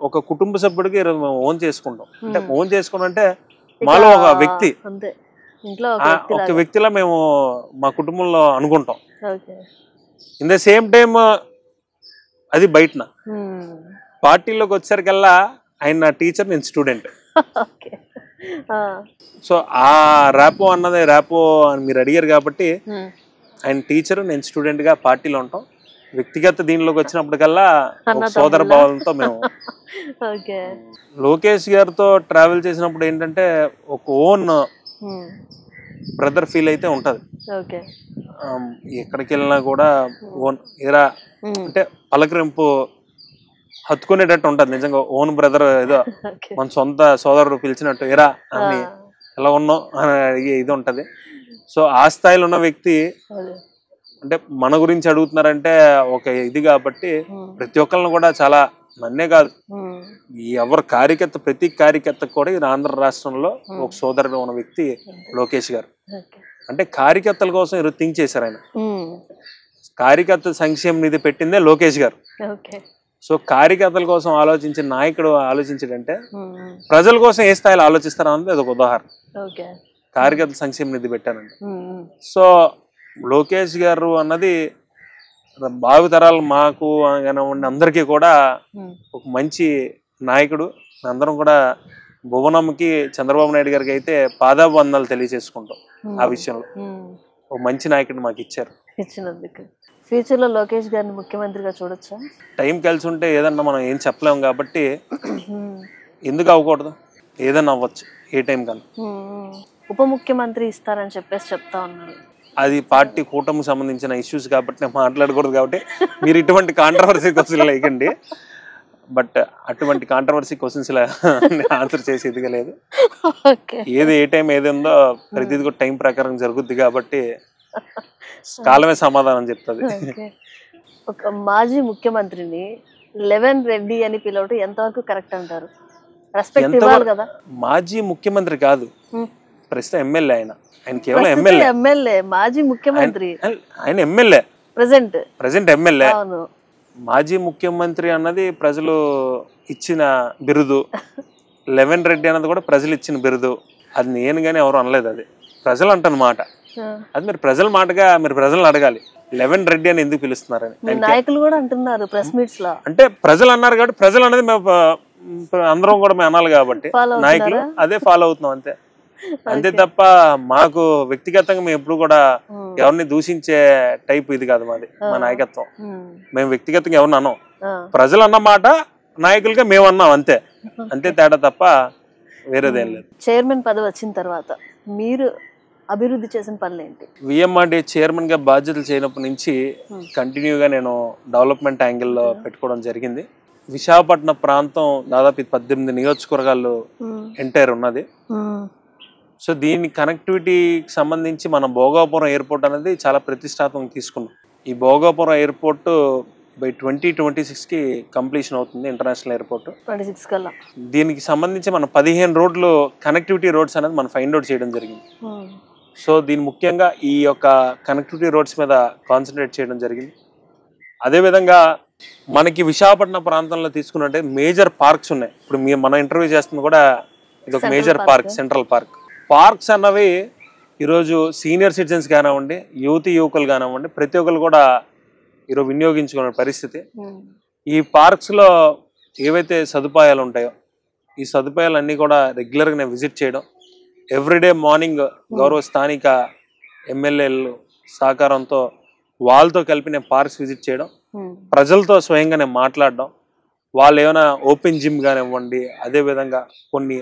ఒక కుటుంబ సభ్యుడికి మేము ఓన్ చేసుకుంటాం. అంటే ఓన్ చేసుకున్నాం అంటే మాలో ఒక వ్యక్తి, ఒక వ్యక్తిలా మేము మా కుటుంబంలో అనుకుంటాం. ఇన్ ద సేమ్ టైమ్ అది బయటన పార్టీలోకి వచ్చేసరికల్లా ఆయన నా టీచర్, నేను స్టూడెంట్. సో ఆ ర్యాపో అన్నది ర్యాపో అని మీరు అడిగారు కాబట్టి ఆయన టీచరు, నేను స్టూడెంట్ గా పార్టీలో ఉంటాం. వ్యక్తిగత దీనిలోకి వచ్చినప్పటికల్లా సోదర భావంతో మేము. లోకేష్ గారితో ట్రావెల్ చేసినప్పుడు ఏంటంటే ఒక ఓన్ బ్రదర్ ఫీల్ అయితే ఉంటది. ఎక్కడికి వెళ్ళినా కూడా ఓన్ ఏరా అంటే పలకరింపు హత్తుకునేటట్టు ఉంటది. నిజంగా ఓన్ బ్రదర్, ఏదో మన సొంత సోదరుడు పిలిచినట్టు ఏరా అని ఎలా ఉన్నావు అని అడిగే ఇది ఉంటది. సో ఆ స్థాయిలో ఉన్న వ్యక్తి అంటే మన గురించి అడుగుతున్నారంటే ఒక ఇది కాబట్టి ప్రతి ఒక్కరిని కూడా చాలా, నన్నే కాదు ఎవరు కార్యకర్త, ప్రతి కార్యకర్తకు కూడా ఈ ఆంధ్ర రాష్ట్రంలో ఒక సోదరుడు ఉన్న వ్యక్తి లోకేష్ గారు. అంటే కార్యకర్తల కోసం ఈరోజు థింక్ చేశారు ఆయన. కార్యకర్త సంక్షేమ నిధి పెట్టిందే లోకేష్ గారు. సో కార్యకర్తల కోసం ఆలోచించిన నాయకుడు ఆలోచించాడంటే ప్రజల కోసం ఏ స్థాయిలో ఆలోచిస్తారన్నది అది ఒక ఉదాహరణ. కార్యకర్త సంక్షేమ నిధి పెట్టానండి. సో లోకేష్ గారు అన్నది భావితరాలు మాకు కానివ్వండి అందరికీ కూడా ఒక మంచి నాయకుడు. అందరం కూడా భువనమ్మకి, చంద్రబాబు నాయుడు గారికి అయితే పాదాభివందనాలు తెలియజేసుకుంటాం. ఆ విషయంలో ఒక మంచి నాయకుడు మాకు ఇచ్చారు. ఫ్యూచర్ లో లోకేష్ గారిని ముఖ్యమంత్రిగా చూడొచ్చా? టైం కలిసి ఉంటే ఏదన్నా మనం ఏం చెప్పలేము కాబట్టి ఎందుకు అవ్వకూడదు, ఏదన్నా అవ్వచ్చు ఏ టైం కన్నా. ఉప ముఖ్యమంత్రి ఇస్తారని చెప్పేసి చెప్తా ఉన్నారు. అది పార్టీ కూటమికి సంబంధించిన ఇష్యూస్ కాబట్టి నేను మాట్లాడకూడదు. కాబట్టి మీరు ఇటువంటి కాంట్రవర్సీ క్వశ్చన్లు వేయకండి. బట్ అటువంటి కాంట్రవర్సీ క్వశ్చన్స్ ఆన్సర్ చేసి ఎదగలేదు. ఏది ఏ టైం ఏది ఉందో ప్రతిది కూడా టైం ప్రకారం జరుగుద్ది కాబట్టి కాలమే సమాధానం చెప్తుంది. ఒక మాజీ ముఖ్యమంత్రిని లెవెన్ రెడ్డి అని పిలవటం ఎంతవరకు కరెక్ట్ అంటారు? రెస్పెక్ట్ ఇవ్వాలి కదా. మాజీ ముఖ్యమంత్రి కాదు, ప్రస్తుతం ఎమ్మెల్యే. ఆయన కేవలం ఎమ్మెల్యే. మాజీ ముఖ్యమంత్రి ఆయన ఎమ్మెల్యే, ప్రెసెంట్ ఎమ్మెల్యే. మాజీ ముఖ్యమంత్రి అన్నది ప్రజలు ఇచ్చిన బిరుదు. లెవెన్ రెడ్డి అన్నది కూడా ప్రజలు ఇచ్చిన బిరుదు. అది నేను కానీ ఎవరు అనలేదు, అది ప్రజలు అంటన్నమాట. అది మీరు ప్రజల మాటగా మీరు ప్రజలను అడగాలి, లెవెన్ రెడ్డి అని ఎందుకు పిలుస్తున్నారని. నాయకులు కూడా అంటున్నారు ప్రెస్ మీట్స్ లో. అంటే ప్రజలు అన్నారు కాబట్టి ప్రజలు అన్నది మేము అందరం కూడా మేము అనాలి కాబట్టి నాయకులు అదే ఫాలో అవుతున్నాం అంతే. అంతే తప్ప మాకు వ్యక్తిగతంగా మేము ఎప్పుడు కూడా ఎవరిని దూషించే టైప్ ఇది కాదు మాది, మా నాయకత్వం. మేము వ్యక్తిగతంగా ఎవరిని అన్నాం, ప్రజలు అన్న మాట నాయకులుగా మేము అన్నాం అంతే. అంతే తేడా తప్ప వేరేదేం లేదు. చైర్మన్ పదవి వచ్చిన తర్వాత మీరు అభివృద్ధి చేసిన పనులు ఏంటి? విఎంఆర్డీ చైర్మన్ గా బాధ్యతలు చేయనప్పటి నుంచి కంటిన్యూగా నేను డెవలప్మెంట్ యాంగిల్లో పెట్టుకోవడం జరిగింది. విశాఖపట్నం ప్రాంతం దాదాపు 18 నియోజకవర్గాలు ఎంటైర్ ఉన్నది. సో దీని కనెక్టివిటీకి సంబంధించి మన భోగాపురం ఎయిర్పోర్ట్ అనేది చాలా ప్రతిష్టాత్మకంగా తీసుకున్నాం. ఈ భోగాపురం ఎయిర్పోర్ట్ బై 2026కి కంప్లీషన్ అవుతుంది, ఇంటర్నేషనల్ ఎయిర్పోర్ట్. 26 కల్లా దీనికి సంబంధించి మనం 15 రోడ్లు కనెక్టివిటీ రోడ్స్ అనేది మనం ఫైండ్ అవుట్ చేయడం జరిగింది. సో దీని ముఖ్యంగా ఈ యొక్క కనెక్టివిటీ రోడ్స్ మీద కాన్సన్ట్రేట్ చేయడం జరిగింది. అదేవిధంగా మనకి విశాఖపట్నం ప్రాంతంలో తీసుకున్నట్టే మేజర్ పార్క్స్ ఉన్నాయి. ఇప్పుడు మన ఇంటర్వ్యూ చేస్తుంది కూడా ఇది ఒక major park, central park. Parks అన్నవి ఈరోజు సీనియర్ సిటిజన్స్ కానివ్వండి, యువకులు కానివ్వండి, ప్రతి ఒక్కరు కూడా ఈరోజు వినియోగించుకునే పరిస్థితి. ఈ పార్క్స్లో ఏవైతే సదుపాయాలు ఉంటాయో ఈ సదుపాయాలన్నీ కూడా రెగ్యులర్గా నేను విజిట్ చేయడం, ఎవ్రీడే మార్నింగ్ గౌరవ స్థానిక ఎమ్మెల్యేలు సహకారంతో వాళ్ళతో కలిపి నేను పార్క్స్ విజిట్ చేయడం, ప్రజలతో స్వయంగా నేను మాట్లాడడం, వాళ్ళు ఏమైనా ఓపెన్ జిమ్ కానివ్వండి, అదేవిధంగా కొన్ని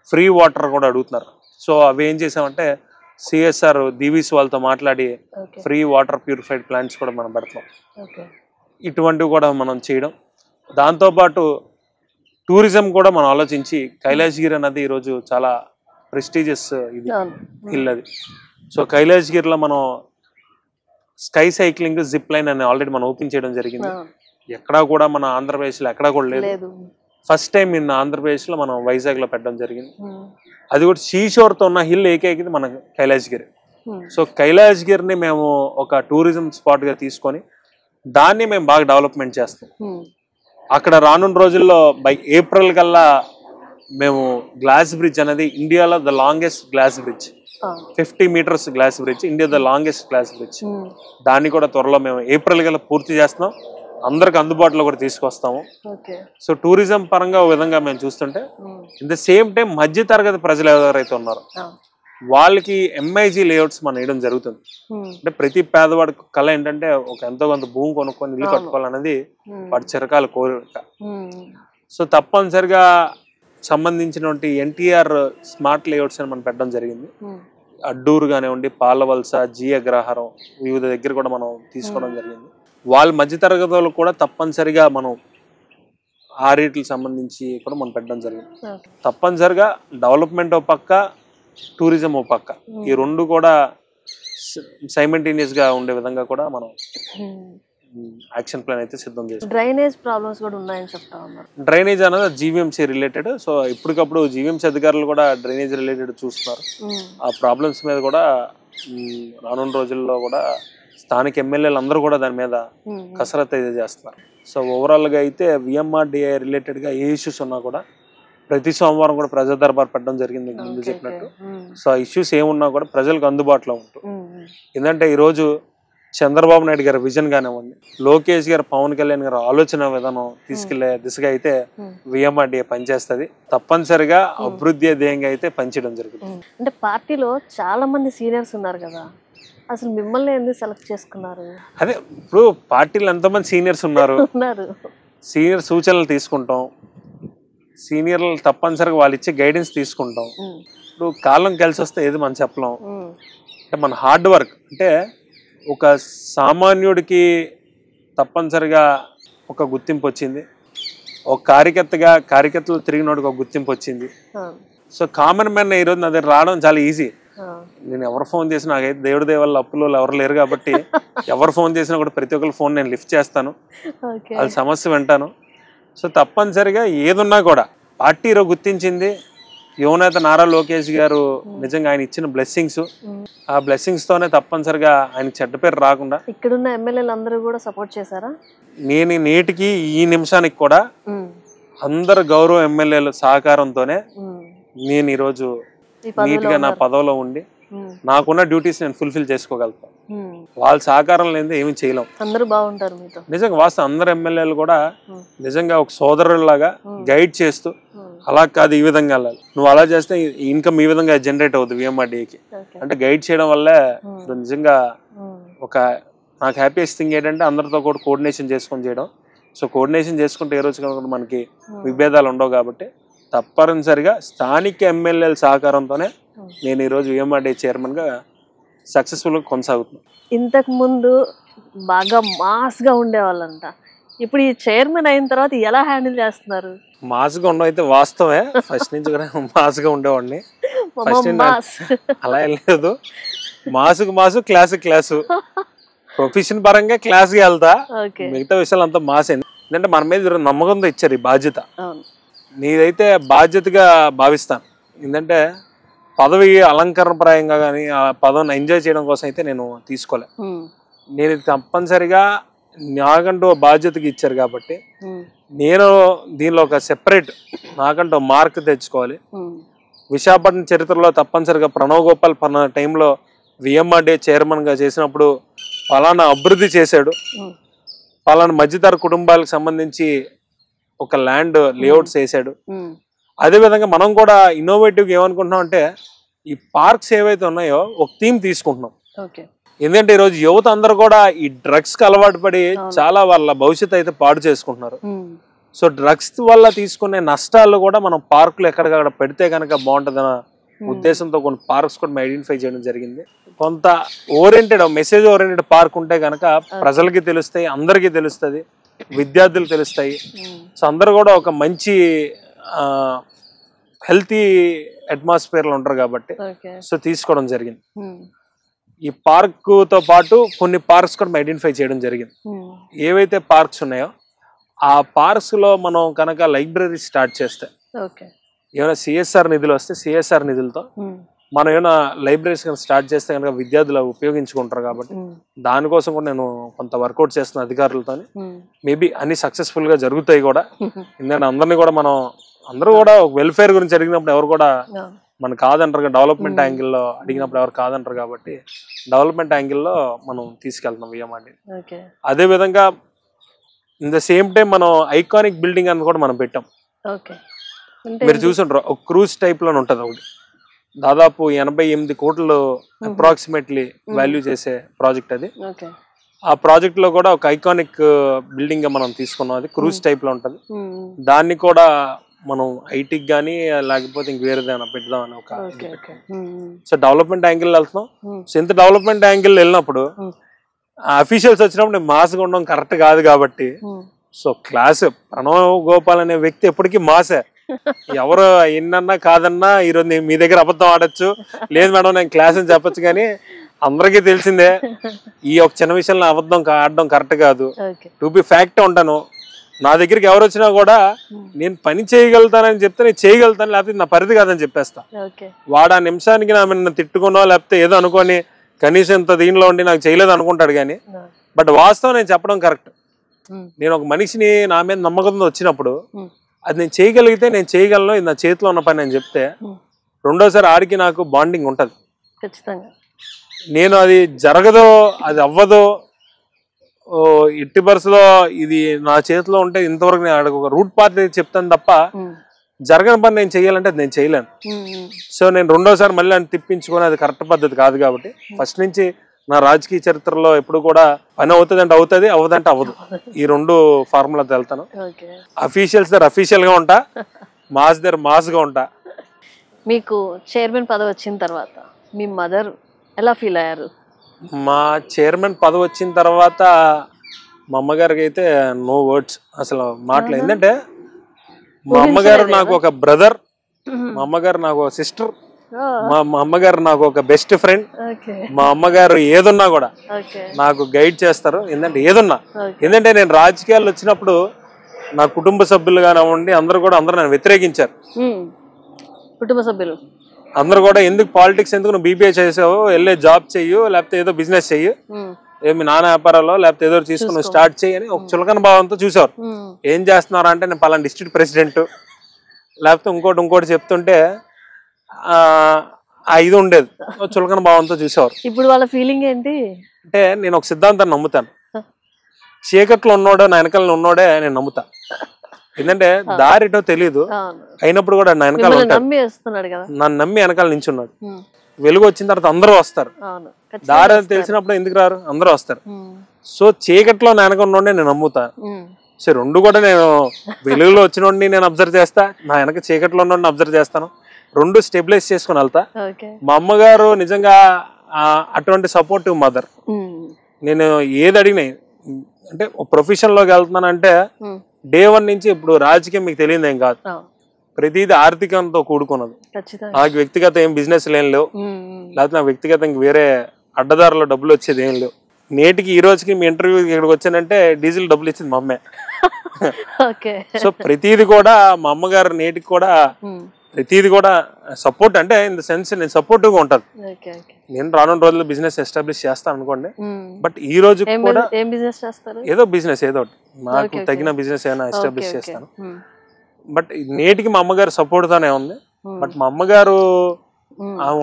ఫ్రీ వాటర్ కూడా అడుగుతున్నారు. సో అవి ఏం చేసామంటే సిఎస్ఆర్ దీవీస్ వాళ్ళతో మాట్లాడి ఫ్రీ వాటర్ ప్యూరిఫైడ్ ప్లాంట్స్ కూడా మనం పెడతాం. ఇటువంటివి కూడా మనం చేయడం. దాంతోపాటు టూరిజం కూడా మనం ఆలోచించి కైలాసగిరి అన్నది ఈరోజు చాలా ప్రెస్టీజియస్ ఇది హిల్ అది. సో కైలాసగిరిలో మనం స్కై సైక్లింగ్, జిప్ లైన్ అని ఆల్రెడీ మనం ఓపెన్ చేయడం జరిగింది. ఎక్కడా కూడా మన ఆంధ్రప్రదేశ్లో ఎక్కడా కూడా లేదు. ఫస్ట్ టైం ఇన్ ఆంధ్రప్రదేశ్లో మనం వైజాగ్లో పెట్టడం జరిగింది. అది కూడా సీషోర్తో ఉన్న హిల్ ఏకైకది మన కైలాసగిరి. సో కైలాసగిరిని మేము ఒక టూరిజం స్పాట్గా తీసుకొని దాన్ని మేము బాగా డెవలప్మెంట్ చేస్తాం. అక్కడ రానున్న రోజుల్లో బై ఏప్రిల్ కల్లా మేము గ్లాస్ బ్రిడ్జ్ అనేది ఇండియాలో the longest glass bridge 50 meters glass bridge, India the longest glass bridge. దాన్ని కూడా త్వరలో మేము ఏప్రిల్ గల పూర్తి చేస్తున్నాం, అందరికి అందుబాటులో కూడా తీసుకొస్తాము. సో టూరిజం పరంగా ఒక విధంగా మేము చూస్తుంటే ఇన్ ద సేమ్ టైం మధ్య తరగతి ప్రజలు ఎవరైతే ఉన్నారో వాళ్ళకి ఎంఐజీ లేఅవుట్స్ మనం వేయడం జరుగుతుంది. అంటే ప్రతి పేదవాడి కళ ఏంటంటే ఒక ఎంతో కొంత భూమి కొనుక్కొని ఇల్లు కట్టుకోవాలన్నది వాడి చిరకాల కోరిక. సో తప్పనిసరిగా సంబంధించినటువంటి ఎన్టీఆర్ స్మార్ట్ లేఅవుట్స్ అని మనం పెట్టడం జరిగింది. అడ్డూరు కానివ్వండి, పాలవలస, జి అగ్రహారం వివిధ దగ్గర కూడా మనం తీసుకోవడం జరిగింది. వాళ్ళ మధ్య తరగతులకు కూడా తప్పనిసరిగా మనం ఆ రేట్లకు సంబంధించి కూడా మనం పెట్టడం జరిగింది. తప్పనిసరిగా డెవలప్మెంట్ ఒక పక్క, టూరిజం ఒక పక్క, ఈ రెండు కూడా సైమల్టేనియస్ గా ఉండే విధంగా కూడా మనం యాక్షన్ ప్లాన్ అయితే సిద్ధం చేస్తాం. డ్రైనేజ్ ప్రాబ్లమ్స్ కూడా ఉన్నాయని చెప్తా ఉన్నారు. డ్రైనేజ్ అనేది జీవీఎంసీ రిలేటెడ్. సో ఇప్పటికప్పుడు జీవీఎంసీ అధికారులు కూడా డ్రైనేజ్ రిలేటెడ్ చూస్తున్నారు. ఆ ప్రాబ్లమ్స్ మీద కూడా రానున్న రోజుల్లో కూడా స్థానిక ఎమ్మెల్యేలు అందరూ కూడా దాని మీద కసరత్తు అయితే చేస్తున్నారు. సో ఓవరాల్ గా అయితే విఎంఆర్డిఏ రిలేటెడ్ గా ఏ ఇష్యూస్ ఉన్నా కూడా ప్రతి సోమవారం కూడా ప్రజా దర్బార్ పెట్టడం జరిగింది ముందు చెప్పినట్టు. సో ఆ ఇష్యూస్ ఏమున్నా కూడా ప్రజలకు అందుబాటులో ఉంటుంది. ఎందుకంటే ఈరోజు చంద్రబాబు నాయుడు గారి విజన్ కానివ్వండి, లోకేష్ గారు, పవన్ కళ్యాణ్ గారు ఆలోచన విధానం తీసుకెళ్లే దిశగా అయితే విఎంఆర్డిఏ పనిచేస్తుంది. తప్పనిసరిగా అభివృద్ధి ధ్యేయంగా అయితే పనిచేయడం జరుగుతుంది. అంటే పార్టీలో చాలా మంది సీనియర్స్ ఉన్నారు కదా, అసలు మిమ్మల్ని ఎందుకు సెలెక్ట్ చేసుకున్నారు? అదే ఇప్పుడు పార్టీలో ఎంతమంది సీనియర్స్ ఉన్నారు, సీనియర్ సూచనలు తీసుకుంటాం, సీనియర్లు తప్పనిసరిగా వాళ్ళు ఇచ్చే గైడెన్స్ తీసుకుంటాం. ఇప్పుడు కాలం కలిసి వస్తే ఏది మనం చెప్పలేం. అంటే మన హార్డ్ వర్క్ అంటే ఒక సామాన్యుడికి తప్పనిసరిగా ఒక గుర్తింపు వచ్చింది, ఒక కార్యకర్తలు తిరిగినోడికి ఒక గుర్తింపు వచ్చింది. సో కామన్ మ్యాన్ ఈరోజు నా దగ్గర రావడం చాలా ఈజీ. నేను ఎవరు ఫోన్ చేసినా, నాకైతే దేవుడి దేవాళ్ళ అప్పులో ఎవరు లేరు కాబట్టి ఎవరు ఫోన్ చేసినా కూడా ప్రతి ఒక్కరి ఫోన్ నేను లిఫ్ట్ చేస్తాను, వాళ్ళ సమస్య వింటాను. సో తప్పనిసరిగా ఏదున్నా కూడా పార్టీ గుర్తించింది. యువనేత నారా లోకేష్ గారు నిజంగా ఆయన ఇచ్చిన బ్లెస్సింగ్స్, ఆ బ్లెస్సింగ్స్ తోనే తప్పనిసరిగా ఆయన చెడ్డ పేరు రాకుండా ఇక్కడున్న ఎమ్మెల్యేలు అందరూ కూడా సపోర్ట్ చేశారా? నేను నేటికి ఈ నిమిషానికి కూడా అందరు గౌరవ ఎమ్మెల్యేల సహకారంతోనే నేను ఈరోజు నీట్ గా నా పదవిలో ఉండి నాకున్న డ్యూటీస్ నేను ఫుల్ఫిల్ చేసుకోగలుగుతాను. వాళ్ళ సహకారం లేదే ఏమి చేయలేం. అందరూ బాగుంటారు మీతో. నిజంగా వాస్తవం అందరు ఎమ్మెల్యేలు కూడా నిజంగా ఒక సోదరులాగా గైడ్ చేస్తూ అలా కాదు ఈ విధంగా వెళ్ళాలి, నువ్వు అలా చేస్తే ఇన్కమ్ ఈ విధంగా జనరేట్ అవుతుంది విఎంఆర్డిఏకి అంటే గైడ్ చేయడం వల్లే నిజంగా ఒక నాకు హ్యాపీయెస్ట్ థింగ్ ఏంటంటే అందరితో కూడా కోఆర్డినేషన్ చేసుకొని చేయడం. సో కోఆర్డినేషన్ చేసుకుంటే ఏ రోజు కనుక మనకి విభేదాలు ఉండవు కాబట్టి తప్పనిసరిగా స్థానిక ఎమ్మెల్యేల సహకారంతోనే నేను ఈరోజు విఎంఆర్డిఏ చైర్మన్ గా సక్సెస్ఫుల్ గా కొనసాగుతున్నాను. ఇంతకు ముందు బాగా మాస్ గా ఉండేవాళ్ళంట, ఇప్పుడు ఈ చైర్మన్ అయిన తర్వాత ఎలా హ్యాండిల్ చేస్తున్నారు? మాస్ గా ఉండడం అయితే వాస్తవే, ఫస్ట్ నుంచి కూడా మాస్ గా ఉండేవాడిని. అలా లేదు, మాసు క్లాసు ప్రొఫెషన్ పరంగా క్లాస్ గా వెళ్తా, మిగతా విషయాలు అంతా మాస్. ఎందుకంటే మన మీద నమ్మకంతో ఇచ్చారు ఈ బాధ్యత, నీదైతే బాధ్యతగా భావిస్తాను. ఎందుకంటే పదవి అలంకరణప్రాయంగా కానీ ఆ పదవిని ఎంజాయ్ చేయడం కోసం అయితే నేను తీసుకోలే. నేను తప్పనిసరిగా నాకంటూ బాధ్యతగా ఇచ్చారు కాబట్టి నేను దీనిలో ఒక సెపరేట్ నాకంటూ మార్క్ తెచ్చుకోవాలి. విశాఖపట్నం చరిత్రలో తప్పనిసరిగా ప్రణవ్ గోపాల్ పలానా టైంలో విఎంఆర్డిఏ చైర్మన్ గా చేసినప్పుడు పలానా అభివృద్ధి చేశాడు, పలానా మధ్యతర కుటుంబాలకు సంబంధించి ఒక ల్యాండ్ లేఅవుట్స్ వేసాడు. అదేవిధంగా మనం కూడా ఇన్నోవేటివ్గా ఏమనుకుంటున్నాం అంటే ఈ పార్క్స్ ఏవైతే ఉన్నాయో ఒక థీమ్ తీసుకుంటున్నాం. ఎందుకంటే ఈరోజు యువత అందరూ కూడా ఈ డ్రగ్స్ కి అలవాటు పడి చాలా వాళ్ళ భవిష్యత్తు అయితే పాడు చేసుకుంటున్నారు. సో డ్రగ్స్ వల్ల తీసుకునే నష్టాలు కూడా మనం పార్కులు ఎక్కడికక్కడ పెడితే కనుక బాగుంటుందన్న ఉద్దేశంతో కొన్ని పార్క్స్ కూడా ఐడెంటిఫై చేయడం జరిగింది. కొంత ఓరియంటెడ్ మెసేజ్ ఓరియంటెడ్ పార్క్ ఉంటే కనుక ప్రజలకి తెలుస్తాయి, అందరికీ తెలుస్తుంది, విద్యార్థులు తెలుస్తాయి. సో అందరు కూడా ఒక మంచి హెల్తీ అట్మాస్ఫియర్ లో ఉంటారు కాబట్టి సో తీసుకోవడం జరిగింది. ఈ పార్క్ తో పాటు కొన్ని పార్క్స్ కూడా ఐడెంటిఫై చేయడం జరిగింది. ఏవైతే పార్క్స్ ఉన్నాయో ఆ పార్క్స్ లో మనం కనుక లైబ్రరీ స్టార్ట్ చేస్తే ఏమైనా సిఎస్ఆర్ నిధులు వస్తే సిఎస్ఆర్ నిధులతో మనం ఏమైనా లైబ్రరీస్ స్టార్ట్ చేస్తే కనుక విద్యార్థులు ఉపయోగించుకుంటారు కాబట్టి దానికోసం కూడా నేను కొంత వర్కౌట్ చేస్తున్న అధికారులతో. మేబీ అన్ని సక్సెస్ఫుల్ గా జరుగుతాయి కూడా. ఎందుకంటే అందరినీ కూడా మనం అందరూ కూడా వెల్ఫేర్ గురించి అడిగినప్పుడు ఎవరు కూడా మన కాదంటారు, డెవలప్మెంట్ యాంగిల్లో అడిగినప్పుడు ఎవరు కాదంటారు కాబట్టి డెవలప్మెంట్ యాంగిల్లో మనం తీసుకెళ్తున్నాం విఎంఆర్డి. అదే విధంగా ఇన్ ద సేమ్ టైం మనం ఐకానిక్ బిల్డింగ్ అని కూడా మనం పెట్టాం. మీరు చూసుంటారు, ఒక క్రూజ్ టైప్ లో ఉంటది ఒకటి, దాదాపు 88 కోట్లు అప్రాక్సిమేట్లీ వాల్యూ చేసే ప్రాజెక్ట్ అది. ఆ ప్రాజెక్ట్ లో కూడా ఒక ఐకానిక్ బిల్డింగ్ గా మనం తీసుకున్నాం, అది క్రూజ్ టైప్ లో ఉంటది. దాన్ని కూడా మనం ఐటీకి గానీ లేకపోతే ఇంక వేరేదైనా పెడదామని ఒక. సో డెవలప్మెంట్ యాంగిల్ వెళ్తున్నాం. సో ఇంత డెవలప్మెంట్ యాంగిల్ వెళ్ళినప్పుడు అఫీషియల్స్ వచ్చినప్పుడు నేను మాస్గా ఉండడం కరెక్ట్ కాదు కాబట్టి, సో క్లాస్ ప్రణవ్ గోపాల్ అనే వ్యక్తి ఎప్పటికీ మాసే. ఎవరు ఎన్నన్నా కాదన్నా ఈరోజు నేను మీ దగ్గర అబద్ధం ఆడొచ్చు, లేదు మేడం నేను క్లాస్ అని చెప్పొచ్చు, కానీ అందరికీ తెలిసిందే ఈ ఒక చిన్న విషయంలో అబద్ధం ఆడడం కరెక్ట్ కాదు. టు బి ఫ్యాక్ట్ ఉంటాను. నా దగ్గరికి ఎవరు వచ్చినా కూడా నేను పని చేయగలుగుతానని చెప్తే నేను చేయగలుగుతాను, లేకపోతే నా పరిధి కాదని చెప్పేస్తా. వాడు ఆ నిమిషానికి నన్ను తిట్టుకునో లేకపోతే ఏదో అనుకోని కనీసం ఇంత దీనిలో ఉండి నాకు చేయలేదు అనుకుంటాడు, కానీ బట్ వాస్తవం నేను చెప్పడం కరెక్ట్. నేను ఒక మనిషిని నా మీద నమ్మకంతో వచ్చినప్పుడు అది నేను చేయగలిగితే నేను చేయగలను, ఇది నా చేతిలో ఉన్న పని అని చెప్తే రెండోసారి ఆడికి నాకు బాండింగ్ ఉంటుంది. నేను అది జరగదో అది అవ్వదో ఎట్టి పరిస్థితిలో ఇది నా చేతిలో ఉంటే ఇంతవరకు నేను ఒక రూట్ పార్ట్ చెప్తాను తప్ప జరగని పని నేను చేయాలంటే అది నేను చేయలేను. సో నేను రెండోసారి మళ్ళీ అని తిప్పించుకొని అది కరెక్ట్ పద్ధతి కాదు కాబట్టి ఫస్ట్ నుంచి నా రాజకీయ చరిత్రలో ఎప్పుడు కూడా పని అవుతుంది అంటే అవుతుంది, అవ్వదంటే అవ్వదు, ఈ రెండు ఫార్ములాతో వెళ్తాను. అఫీషియల్స్ దగ్గర అఫీషియల్ గా ఉంటా, మాస్ దగ్గర మాస్ గా ఉంటా. మీకు చైర్మన్ పదవి వచ్చిన తర్వాత మీ మదర్ ఎలా ఫీల్ అయ్యారు? మా చైర్మన్ పదవి వచ్చిన తర్వాత మా అమ్మగారికి అయితే నో వర్డ్స్, అసలు మాటలు. ఏంటంటే మా అమ్మగారు నాకు ఒక బ్రదర్, మా అమ్మగారు నాకు ఒక సిస్టర్, మా అమ్మగారు నాకు ఒక బెస్ట్ ఫ్రెండ్. మా అమ్మగారు ఏదున్నా కూడా నాకు గైడ్ చేస్తారు. ఏంటంటే ఏదున్నా, ఏంటంటే నేను రాజకీయాల్లో వచ్చినప్పుడు నా కుటుంబ సభ్యులు కానివ్వండి అందరూ నన్ను వ్యతిరేకించారు. కుటుంబ సభ్యులు అందరు కూడా ఎందుకు పాలిటిక్స్, ఎందుకు నువ్వు బీబీఏ చేసావు, వెళ్ళే జాబ్ చెయ్యు, లేకపోతే ఏదో బిజినెస్ చెయ్యు, ఏమి నాన్న వ్యాపారాల్లో లేకపోతే ఏదో తీసుకుని స్టార్ట్ చెయ్యి అని ఒక చులకన భావంతో చూసారు. ఏం చేస్తున్నారు అంటే నేను పలానా డిస్ట్రిక్ట్ ప్రెసిడెంట్ లేకపోతే ఇంకోటి చెప్తుంటే ఇది ఉండేది, చులకన భావంతో చూసేవారు. ఇప్పుడు వాళ్ళ ఫీలింగ్ ఏంటి అంటే నేను ఒక సిద్ధాంతాన్ని నమ్ముతాను, చీకట్లో ఉన్నోడే నా వెనకాల ఉన్నోడే నేను నమ్ముతా. ఎందుకంటే దారిటో తెలియదు అయినప్పుడు కూడా నా వెనకాల నన్ను నమ్మి వెనకాల నించున్నాడు. వెలుగు వచ్చిన తర్వాత అందరూ వస్తారు, దారి అని తెలిసినప్పుడు ఎందుకు రారు, అందరూ వస్తారు. సో చీకట్లో నా వెనక ఉన్నోడే నేను నమ్ముతా. సో రెండు కూడా నేను వెలుగులో వచ్చినోడిని నేను అబ్జర్వ్ చేస్తా, నా వెనక చీకట్లో ఉన్నోడిని అబ్జర్వ్ చేస్తాను, రెండు స్టెబిలైజ్ చేసుకుని వెళ్తా. మా అమ్మగారు నిజంగా అటువంటి సపోర్టివ్ మదర్. నేను ఏది అడిగినా అంటే ప్రొఫెషన్ లోకి వెళ్తున్నానంటే డే 1 నుంచి, ఇప్పుడు రాజకీయం మీకు తెలియదు ఏం కాదు, ప్రతిదీ ఆర్థికంతో కూడుకున్నది. నాకు వ్యక్తిగత ఏం బిజినెస్ ఏం లేవు, లేకపోతే నాకు వ్యక్తిగత ఇంక వేరే అడ్డదారులో డబ్బులు వచ్చేది ఏం లేవు. నేటికి ఈ రోజుకి మీ ఇంటర్వ్యూ ఇక్కడికి వచ్చానంటే డీజిల్ డబ్బులు ఇచ్చింది మా అమ్మే. సో ప్రతిది కూడా మా అమ్మగారు నేటికి కూడా ప్రతిది కూడా సపోర్ట్, అంటే ఇన్ ద సెన్స్ నేను సపోర్టివ్ గా ఉంటాను. నేను రానున్న రోజుల్లో బిజినెస్ ఎస్టాబ్లిష్ చేస్తాను అనుకోండి, బట్ ఈ రోజు కూడా ఏదో బిజినెస్ ఏదో నాకు తగిన బిజినెస్ ఏమైనా ఎస్టాబ్లిష్ చేస్తాను. బట్ నేటికి మా అమ్మగారు సపోర్ట్ తోనే ఉంది. బట్ మా అమ్మగారు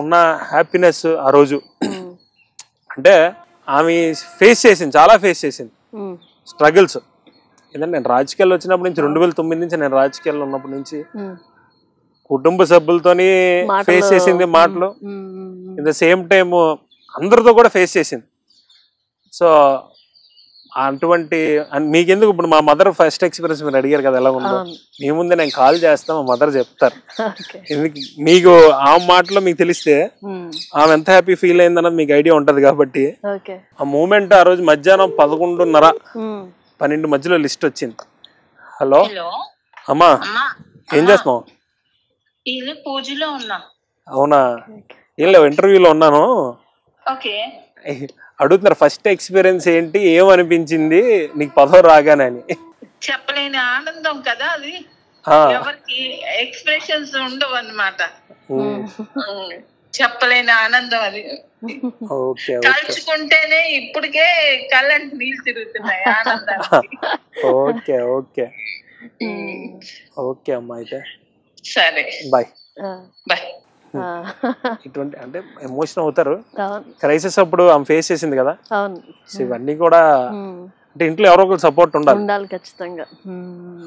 ఉన్న హ్యాపీనెస్ ఆ రోజు అంటే ఆమె ఫేస్ చేసింది, చాలా ఫేస్ చేసింది స్ట్రగుల్స్. ఎందుకంటే నేను రాజకీయాల్లో వచ్చినప్పటి నుంచి 2009 నుంచి నేను రాజకీయాల్లో ఉన్నప్పటి నుంచి కుటుంబ సభ్యులతోని ఫేస్ చేసింది మాటలు, ఇన్ ద సేమ్ టైమ్ అందరితో కూడా ఫేస్ చేసింది. సో అటువంటి మీకెందుకు ఇప్పుడు మా మదర్ ఫస్ట్ ఎక్స్పీరియన్స్ మీరు అడిగారు కదా ఎలా ఉందో, మీ ముందే నేను కాల్ చేస్తా, మా మదర్ చెప్తారు. మీకు ఆ మాటలో మీకు తెలిస్తే ఆమె ఎంత హ్యాపీ ఫీల్ అయిందన్నది మీకు ఐడియా ఉంటది. కాబట్టి ఆ మూమెంట్ ఆ రోజు మధ్యాహ్నం 11:30-12 మధ్యలో లిస్ట్ వచ్చింది. హలో అమ్మా, ఏం చేస్తున్నావు? అవునా, ఏం లేవు, ఇంటర్వ్యూలో ఉన్నాను. అడుగుతున్నారు ఫస్ట్ ఎక్స్పీరియన్స్ ఏంటి, ఏమనిపించింది నీకు పదవి రాగానే అని. చెప్పలేని ఆనందం కదా అది, ఎవరికి ఎక్స్ప్రెషన్స్ ఉండవు అన్నమాట. చెప్పలేని ఆనందం అది, తలుచుకుంటేనే ఇప్పటికే కళ్ళంటి నీళ్ళు తిరుగుతున్నాయి ఆనందానికి. ఓకే ఓకే ఓకే అమ్మా, అయితే సరే, బాయ్ బాయ్. ఇటువంటి అంటే ఎమోషన్ అవుతారు. అవును క్రైసిస్ అప్పుడు ఆమె ఫేస్ చేసింది కదా. అవును. సో ఇవన్నీ కూడా అంటే ఇంట్లో ఎవరో ఒకరు సపోర్ట్ ఉండాలి ఖచ్చితంగా.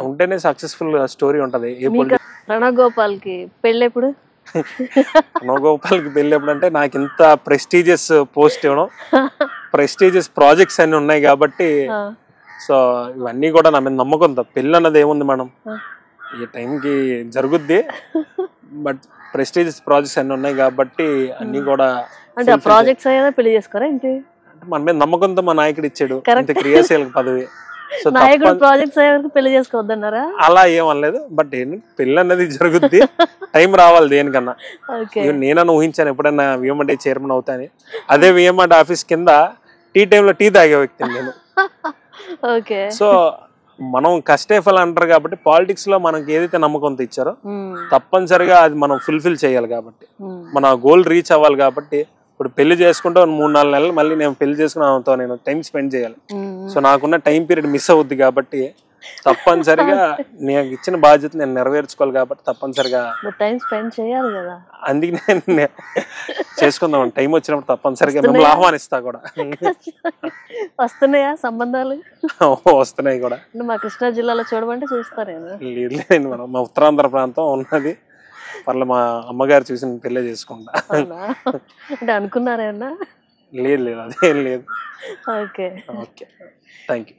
ఉంటేనే సక్సెస్ఫుల్ స్టోరీ ఉంటది. ప్రణవ్ గోపాల్ కి పెళ్ళి ఎప్పుడు? ప్రణవ్ గోపాల్ కి పెళ్ళి ఎప్పుడు అంటే నాకు ఇంత ప్రెస్టీజియస్ పోస్ట్ ఇవ్వడం, ప్రెస్టీజియస్ ప్రాజెక్ట్స్ అన్ని ఉన్నాయి కాబట్టి సో ఇవన్నీ కూడా నా మీద నమ్మకం. పెళ్ళి అన్నది ఏముంది మేడం, ఈ టైంకి జరుగుద్ది. బట్ ప్రెస్టీజియస్ ప్రాజెక్ట్స్ అన్ని ఉన్నాయి కాబట్టి అన్ని కూడా అంటే ప్రాజెక్ట్స్ అయ్యేదా పెళ్లి చేసుకోరా ఏంటి? మన మీద నమ్మకంతో మా నాయకుడు ఇచ్చాడు ఇంత క్రియాశీలక పదవి. సో నాయకుడు ప్రాజెక్ట్స్ అయ్యే వరకు పెళ్లి చేసుకోవద్దన్నారా? అలా ఏమనలేదు. బట్ పెళ్ళి అన్నది జరుగుద్ది, టైం రావాలి దేనికన్నా. నేనన్నా ఊహించాను ఎప్పుడన్నా విఎంఆర్టీ చైర్మన్ అవుతాని. అదే విఎంఆర్టీ ఆఫీస్ కింద టీ టైంలో టీ తాగే వ్యక్తిని నేను. సో మనం కష్టే ఫలం అంటారు కాబట్టి పాలిటిక్స్ లో మనకి ఏదైతే నమ్మకంతో ఇచ్చారో తప్పనిసరిగా అది మనం ఫుల్ఫిల్ చేయాలి కాబట్టి, మన గోల్ రీచ్ అవ్వాలి కాబట్టి. ఇప్పుడు పెళ్లి చేసుకుంటే 3-4 నెలలు మళ్ళీ నేను పెళ్లి చేసుకున్న నేను టైం స్పెండ్ చేయాలి. సో నాకున్న టైం పీరియడ్ మిస్ అవుద్ది కాబట్టి తప్పనిసరిగా నేను ఇచ్చిన బాధ్యత నేను నెరవేర్చుకోవాలి కాబట్టి తప్పనిసరిగా టైం స్పెండ్ చేయాలి కదా. అందుకే నేను చేసుకుందాం, టైం వచ్చినప్పుడు తప్పనిసరిగా మిమ్మల్ని ఆహ్వానిస్తా కూడా. వస్తున్నాయా సంబంధాలు? వస్తున్నాయి కూడా. మా కృష్ణా జిల్లాలో చూడమంటే చూస్తారేనా? లేదు మనం మా ఉత్తరాంధ్ర ప్రాంతం ఉన్నది, పర్లే మా అమ్మగారు చూసి పెళ్ళే చేసుకుంటా. అంటే అనుకున్నారేమన్నా? లేదు అదేం లేదు. Okay okay, thank you.